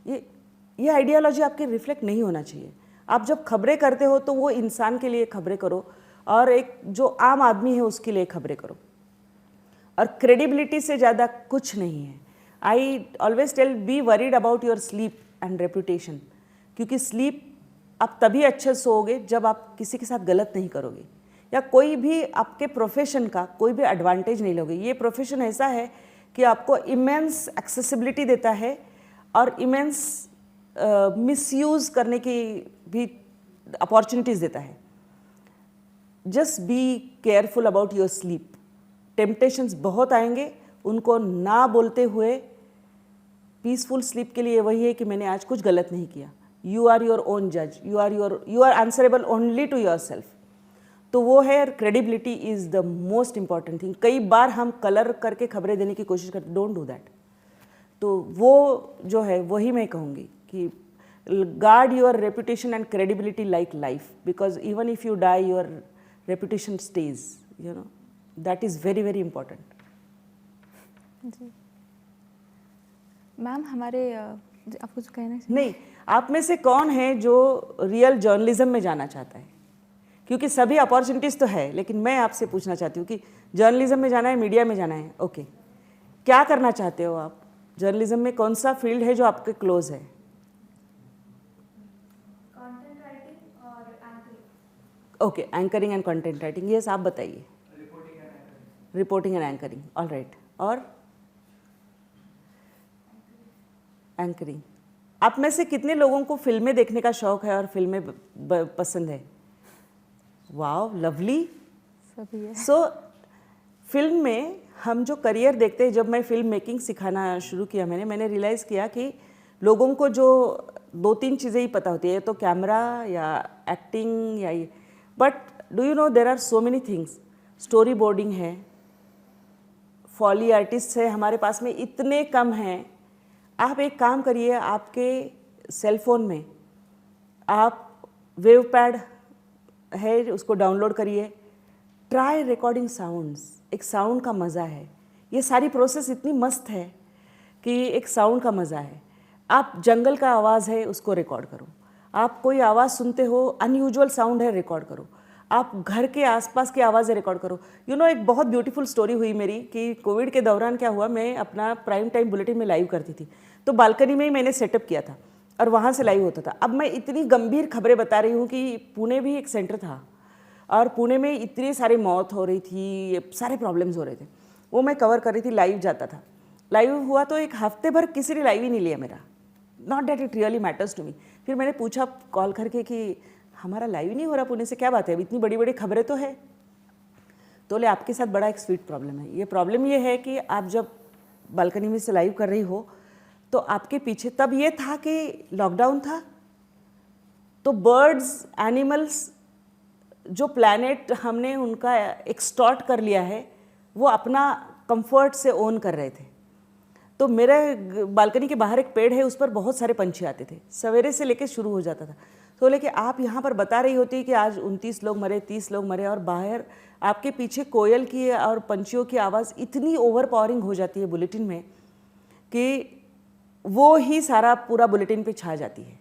ये आइडियोलॉजी आपकी रिफ्लेक्ट नहीं होना चाहिए। आप जब खबरें करते हो तो वो इंसान के लिए खबरें करो और एक जो आम आदमी है उसके लिए खबरें करो। और क्रेडिबिलिटी से ज़्यादा कुछ नहीं है। I always tell, be worried about your sleep and reputation, क्योंकि स्लीप आप तभी अच्छे सोओगे जब आप किसी के साथ गलत नहीं करोगे या कोई भी आपके प्रोफेशन का कोई भी एडवांटेज नहीं लोगे। ये प्रोफेशन ऐसा है कि आपको इमेंस एक्सेसिबिलिटी देता है और इमेंस मिसयूज़ करने की भी अपॉर्चुनिटीज़ देता है। Just be careful about your sleep. Temptations बहुत आएंगे, उनको ना बोलते हुए पीसफुल स्लीप के लिए वही है कि मैंने आज कुछ गलत नहीं किया। यू आर योर ओन जज, you are answerable only to yourself. तो वो है credibility is the most important thing. कई बार हम कलर करके खबरें देने की कोशिश करते, डोंट डू दैट। तो वो जो है वही मैं कहूँगी कि guard your reputation and credibility like life, because even if you die your reputation stays, you know, that is very very important. जी मैम, हमारे आपको जो कहना है नहीं, आप में से कौन है जो रियल जर्नलिज्म में जाना चाहता है? क्योंकि सभी अपॉर्चुनिटीज़ तो है, लेकिन मैं आपसे पूछना चाहती हूँ कि जर्नलिज्म में जाना है, मीडिया में जाना है, ओके, क्या करना चाहते हो आप? जर्नलिज्म में कौन सा फील्ड है जो आपके क्लोज है? कंटेंट राइटिंग और anchoring. Okay, anchoring and content writing. Yes, आप बताइए। Reporting and anchoring, all right. और एंकरिंग। आप में से कितने लोगों को फिल्में देखने का शौक है और फिल्में पसंद है? वाव, लवली। सभी है। सो फिल्म में हम जो करियर देखते हैं, जब मैं फिल्म मेकिंग सिखाना शुरू किया मैंने रियलाइज़ किया कि लोगों को जो 2-3 चीज़ें ही पता होती है, तो कैमरा या एक्टिंग या ये, but do you know there are so many things. Story boarding है, फॉली आर्टिस्ट है हमारे पास में इतने कम हैं. आप एक काम करिए, आपके सेल फोन में आप वेव पैड है उसको डाउनलोड करिए, ट्राई रिकॉर्डिंग साउंड्स. एक साउंड का मज़ा है. ये सारी प्रोसेस इतनी मस्त है कि एक साउंड का मज़ा है. आप जंगल का आवाज़ है उसको रिकॉर्ड करो, आप कोई आवाज़ सुनते हो, अनयूजुअल साउंड है रिकॉर्ड करो, आप घर के आसपास की आवाज़ें रिकॉर्ड करो. यू नो एक बहुत ब्यूटीफुल स्टोरी हुई मेरी कि कोविड के दौरान क्या हुआ, मैं अपना प्राइम टाइम बुलेटिन में लाइव करती थी, तो बालकनी में ही मैंने सेटअप किया था और वहाँ से लाइव होता था. अब मैं इतनी गंभीर खबरें बता रही हूँ कि पुणे भी एक सेंटर था और पुणे में इतनी सारी मौत हो रही थी, सारे प्रॉब्लम्स हो रहे थे, वो मैं कवर कर रही थी, लाइव जाता था. लाइव हुआ तो एक हफ्ते भर किसी ने लाइव ही नहीं लिया मेरा. Not that it really matters to me. फिर मैंने पूछा कॉल करके कि हमारा लाइव ही नहीं हो रहा पुणे से, क्या बात है, इतनी बड़ी बड़ी खबरें तो है. तो ले आपके साथ बड़ा एक स्वीट प्रॉब्लम है. ये प्रॉब्लम ये है कि आप जब बालकनी में से लाइव कर रही हो तो आपके पीछे, तब ये था कि लॉकडाउन था, तो बर्ड्स, एनिमल्स, जो प्लैनेट हमने उनका एक्सटॉर्ट कर लिया है, वो अपना कंफर्ट से ओन कर रहे थे. तो मेरे बालकनी के बाहर एक पेड़ है, उस पर बहुत सारे पंछी आते थे, सवेरे से लेके शुरू हो जाता था. तो लेके आप यहाँ पर बता रही होती कि आज 29 लोग मरे, 30 लोग मरे, और बाहर आपके पीछे कोयल की और पंछियों की आवाज़ इतनी ओवर पावरिंग हो जाती है बुलेटिन में कि वो ही सारा पूरा बुलेटिन पे छा जाती है.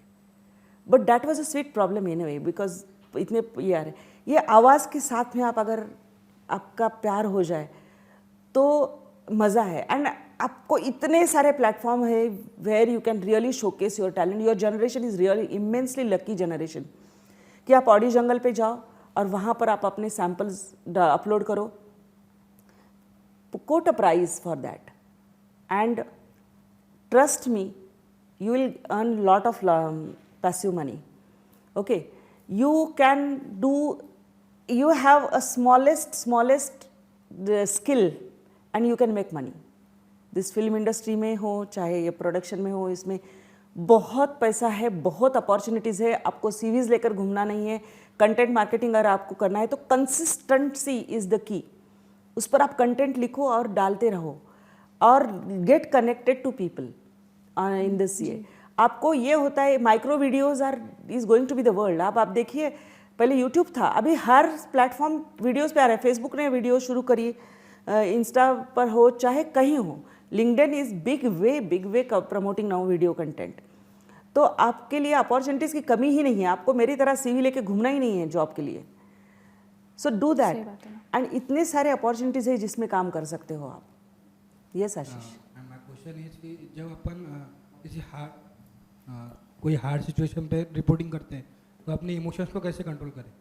But that was a sweet problem in a way, because इतने यार ये आवाज़ के साथ में आप अगर आपका प्यार हो जाए तो मज़ा है. एंड आपको इतने सारे प्लेटफॉर्म है where you can really showcase your talent. Your generation is really immensely lucky generation कि आप ऑडियो जंगल पे जाओ और वहाँ पर आप अपने सैम्पल्स अपलोड करो, quote a price for that, and trust me, you will earn lot of passive money. Okay, you can do, you have a smallest skill and you can make money. This film industry में हो चाहे ये production में हो, इसमें बहुत पैसा है, बहुत अपॉर्चुनिटीज़ है. आपको सीवीज लेकर घूमना नहीं है. कंटेंट मार्केटिंग अगर आपको करना है तो कंसिस्टेंसी इज़ द की. उस पर आप कंटेंट लिखो और डालते रहो और get connected to people in this. ये आपको ये होता है, micro videos are is going to be the world. आप देखिए, पहले यूट्यूब था, अभी हर प्लेटफॉर्म वीडियोज़ पे आ रहा है. फेसबुक ने वीडियो शुरू करी, इंस्टा पर हो चाहे कहीं हो, LinkedIn is big way promoting now video content. तो आपके लिए अपॉर्चुनिटीज़ की कमी ही नहीं है. आपको मेरी तरह सीवी लेके घूमना ही नहीं है जॉब के लिए. So do that. एंड इतने सारे अपॉर्चुनिटीज़ है जिसमें काम कर सकते हो आप. Yes Ashish. क्वेश्चन इज कि जब अपन किसी कोई हार्ड सिचुएशन पे रिपोर्टिंग करते हैं तो अपने इमोशंस को कैसे कंट्रोल करें?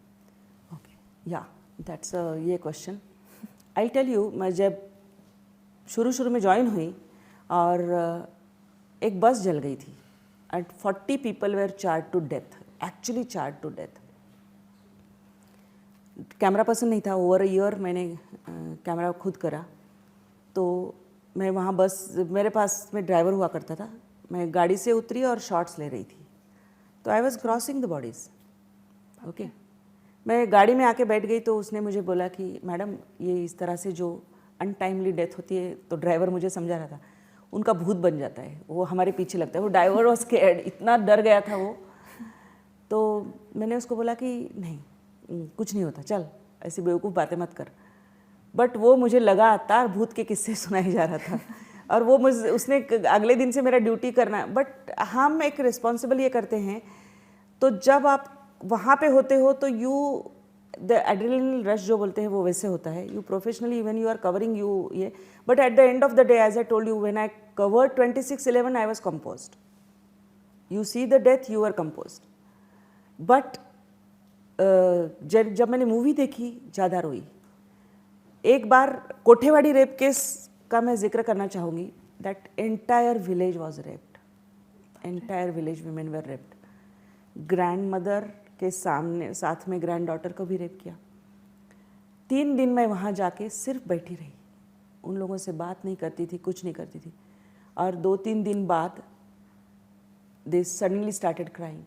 ओके, या दैट्स ये क्वेश्चन. आई टेल यू, मैं जब शुरू में ज्वाइन हुई और एक बस जल गई थी and 40 people were charred to death, actually charred to death. Camera पसंद नहीं था. ओवर अ ईयर मैंने कैमरा खुद करा. तो मैं वहाँ बस, मेरे पास में ड्राइवर हुआ करता था, मैं गाड़ी से उतरी और शॉट्स ले रही थी. तो I was crossing the bodies. Okay, मैं गाड़ी में आके बैठ गई तो उसने मुझे बोला कि मैडम ये इस तरह से जो अनटाइमली डेथ होती है, तो ड्राइवर मुझे समझा रहा था, उनका भूत बन जाता है, वो हमारे पीछे लगता है. वो ड्राइवर वॉज स्कैर्ड, इतना डर गया था वो. तो मैंने उसको बोला कि नहीं, कुछ नहीं होता, चल ऐसी बेवकूफ़ बातें मत कर. बट वो मुझे लगातार भूत के किस्से सुनाए जा रहा था और वो उसने अगले दिन से मेरा ड्यूटी करना. बट हम एक रिस्पॉन्सिबल ये करते हैं, तो जब आप वहाँ पे होते हो तो यू द एड्रेनलिन रश जो बोलते हैं वो वैसे होता है. You professionally even you are covering you ये, but at the end of the day, as I told you, when I covered 26/11 I was composed. You see the death, you are composed. But जब मैंने movie देखी, ज़्यादा रोई. एक बार कोठेवाड़ी rape case का मैं जिक्र करना चाहूँगी. That entire village was raped. Entire village women were raped. Grand mother के सामने साथ में ग्रैंड डॉटर को भी रेप किया. 3 दिन मैं वहाँ जाके सिर्फ बैठी रही, उन लोगों से बात नहीं करती थी, कुछ नहीं करती थी. और 2-3 दिन बाद दे सडनली स्टार्टेड क्राइंग।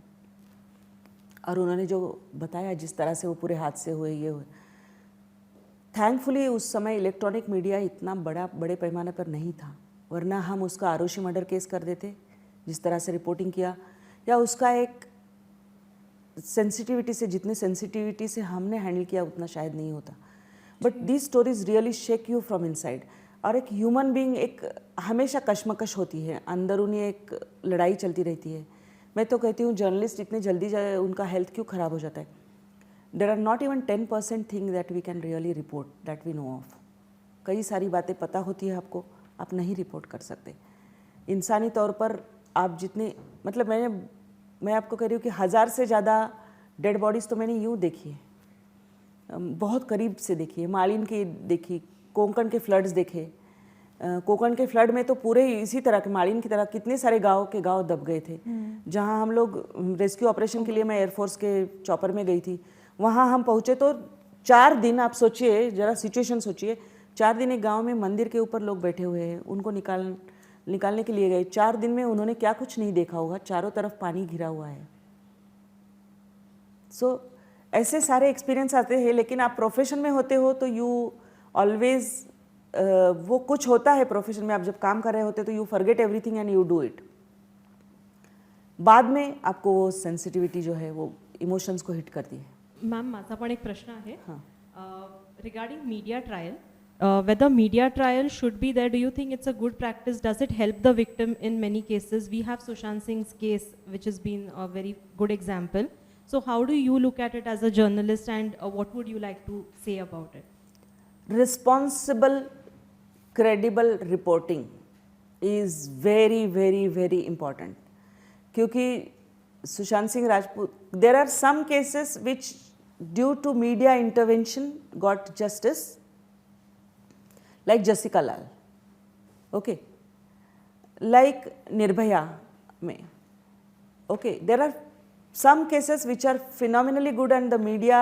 और उन्होंने जो बताया जिस तरह से वो पूरे हादसे हुए, ये हुए, थैंकफुली उस समय इलेक्ट्रॉनिक मीडिया इतना बड़े पैमाने पर नहीं था, वरना हम उसका आरुषि मर्डर केस कर देते जिस तरह से रिपोर्टिंग किया, या उसका एक सेंसिटिविटी से, जितने सेंसिटिविटी से हमने हैंडल किया उतना शायद नहीं होता। But this stories really shake you from inside. और एक ह्यूमन बीइंग एक हमेशा कश्मकश होती है, अंदरूनी एक लड़ाई चलती रहती है। मैं तो कहती हूँ जर्नलिस्ट इतने जल्दी उनका हेल्थ क्यों ख़राब हो जाता है। There are not even 10% thing that we can really report that we know of. कई सारी बातें पता होती है आपको, आप नहीं रिपोर्ट कर सकते। इंसानी तौर पर आप जितने, मतलब मैं आपको कह रही हूँ कि 1000 से ज़्यादा डेड बॉडीज़ तो मैंने यूँ देखी है, बहुत करीब से देखी है। मालिन की देखी, कोंकण के फ्लड्स देखे। कोंकण के फ्लड में तो पूरे इसी तरह के मालिन की तरह कितने सारे गांव दब गए थे। जहां हम लोग रेस्क्यू ऑपरेशन के लिए, मैं एयरफोर्स के चॉपर में गई थी, वहां हम पहुंचे तो 4 दिन, आप सोचिए जरा सिचुएशन सोचिए, 4 दिन एक गांव में मंदिर के ऊपर लोग बैठे हुए हैं, उनको निकालने के लिए गए। 4 दिन में उन्होंने क्या कुछ नहीं देखा होगा, चारों तरफ पानी घिरा हुआ है। सो ऐसे सारे एक्सपीरियंस आते हैं। लेकिन आप प्रोफेशन में होते हो तो यू ऑलवेज, वो कुछ होता है प्रोफेशन में, आप जब काम कर रहे होते तो you forget everything and you do it. बाद में आपको वो सेंसिटिविटी जो है वो इमोशंस को हिट करती है। मॅम, माझा पण एक प्रश्न आहे regarding media trial. Whether media trial should be there, do you think it's a good practice? Does it help the victim in many cases? We have Sushant Singh's case, which has been a very good example. So how do you look at it as a journalist, and what would you like to say about it? Responsible, credible reporting is very, very, very important. क्योंकि Sushant Singh Rajput, there are some cases which due to media intervention got justice, like Jessica Lal, okay, like Nirbhaya mein, okay. There are some cases which are phenomenally good, and the media,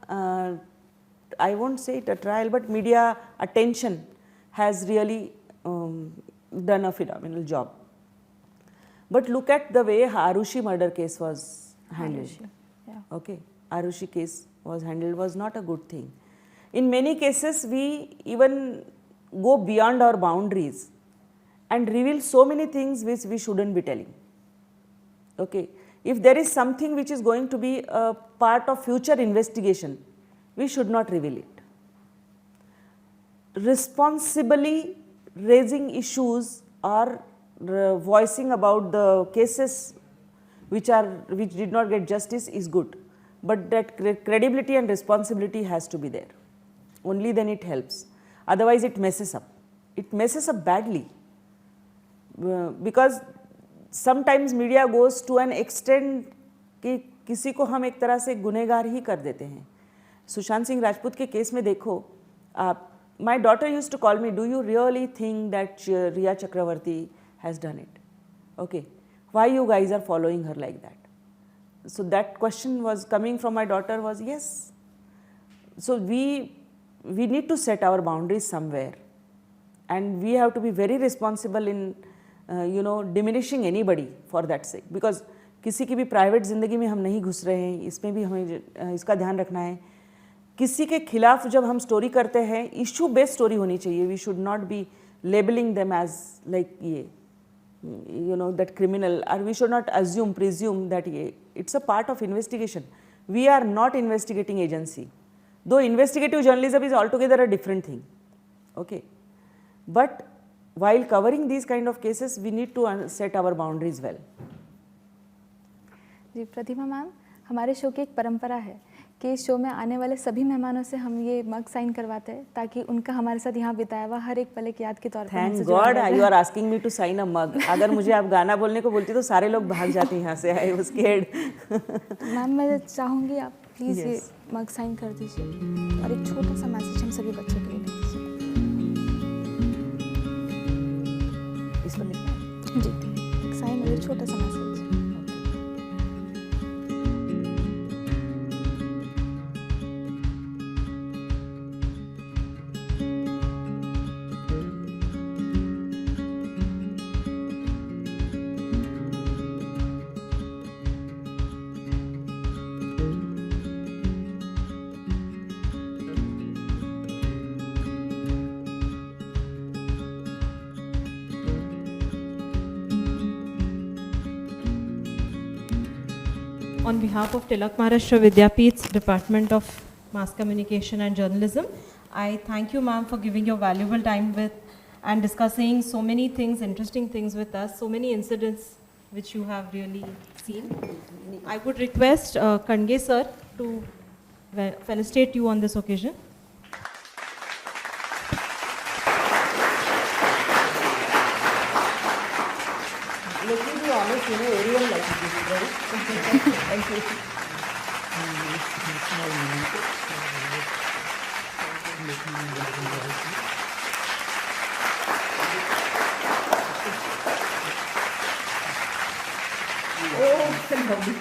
I won't say it a trial, but media attention has really done a phenomenal job. But look at the way Arushi murder case was handled. Okay, Arushi case was handled, was not a good thing. In many cases, we even go beyond our boundaries and reveal so many things which we shouldn't be telling. Okay, if there is something which is going to be a part of future investigation, we should not reveal it. Responsibly raising issues or voicing about the cases which did not get justice is good, but that credibility and responsibility has to be there. Only then it helps. Otherwise it messes up. It messes up badly, because sometimes media goes to an extent कि किसी को हम एक तरह से गुनहगार ही कर देते हैं। सुशांत सिंह राजपूत के केस में देखो, my daughter used to call me, do you really think that Riya Chakravarti has done it? Okay, why you guys are following her like that? So that question was coming from my daughter was, yes. So we need to set our boundaries somewhere, and we have to be very responsible in diminishing anybody for that sake, because किसी की भी private ज़िंदगी में हम नहीं घुस रहे हैं, इसमें भी हमें इसका ध्यान रखना है। किसी के खिलाफ जब हम स्टोरी करते हैं, इशू बेस्ड स्टोरी होनी चाहिए। We should not be labelling them as like ये दैट क्रिमिनल, और we should not assume presume that ये it's a part of investigation. We are not investigating agency, though investigative journalism is altogether a different thing, okay, but while covering these kind of cases we need to set our boundaries well. जी Pratibha ma'am, हमारे show की एक परंपरा है कि इस show में आने वाले सभी मेहमानों से हम ये मग साइन करवाते हैं ताकि उनका हमारे साथ यहाँ बिताया हुआ हर एक पल एक याद के तौर पर। Thank God you are asking me to sign a mug. अगर मुझे आप गाना बोलने को बोलती तो सारे लोग भाग जाते यहाँ से, आई वाज स्कैर्ड. मैम मैं चाहूँगी आप प्लीज़ ये मग साइन कर दीजिए और एक छोटा सा मैसेज हम सभी बच्चों के लिए दीजिए. इसको लिखना है जी, एक साइन और एक छोटा सा message. On behalf of Tilak Maharashtra Vidyapeeth's Department of Mass Communication and Journalism, I thank you, ma'am, for giving your valuable time and discussing so many things, interesting things with us, so many incidents which you have really seen. I would request Kandge sir to felicitate you on this occasion. Let me be honest, Ariel likes this, right? Thank you. Oh, lovely.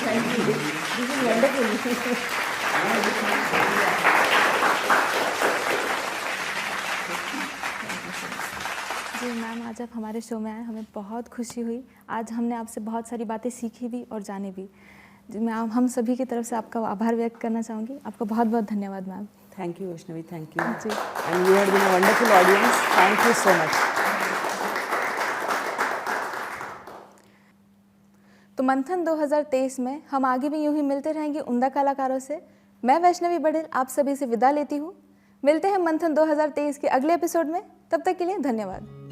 Thank you. This is wonderful. जी ma'am, आज आप हमारे show में आए, हमें बहुत खुशी हुई। आज हमने आपसे बहुत सारी बातें सीखी भी और जानी भी। जी मैं हम सभी की तरफ से आपका आभार व्यक्त करना चाहूँगी। आपका बहुत बहुत धन्यवाद ma'am. Thank you, Vaishnavi. Thank you. जी। And you have been a wonderful audience. Thank you so much. तो मंथन 2023 में हम आगे भी यूं ही मिलते रहेंगे उम्दा कलाकारों से। मैं वैष्णवी बड़ेल आप सभी से विदा लेती हूँ। मिलते हैं मंथन 2023 के अगले एपिसोड में। तब तक के लिए धन्यवाद।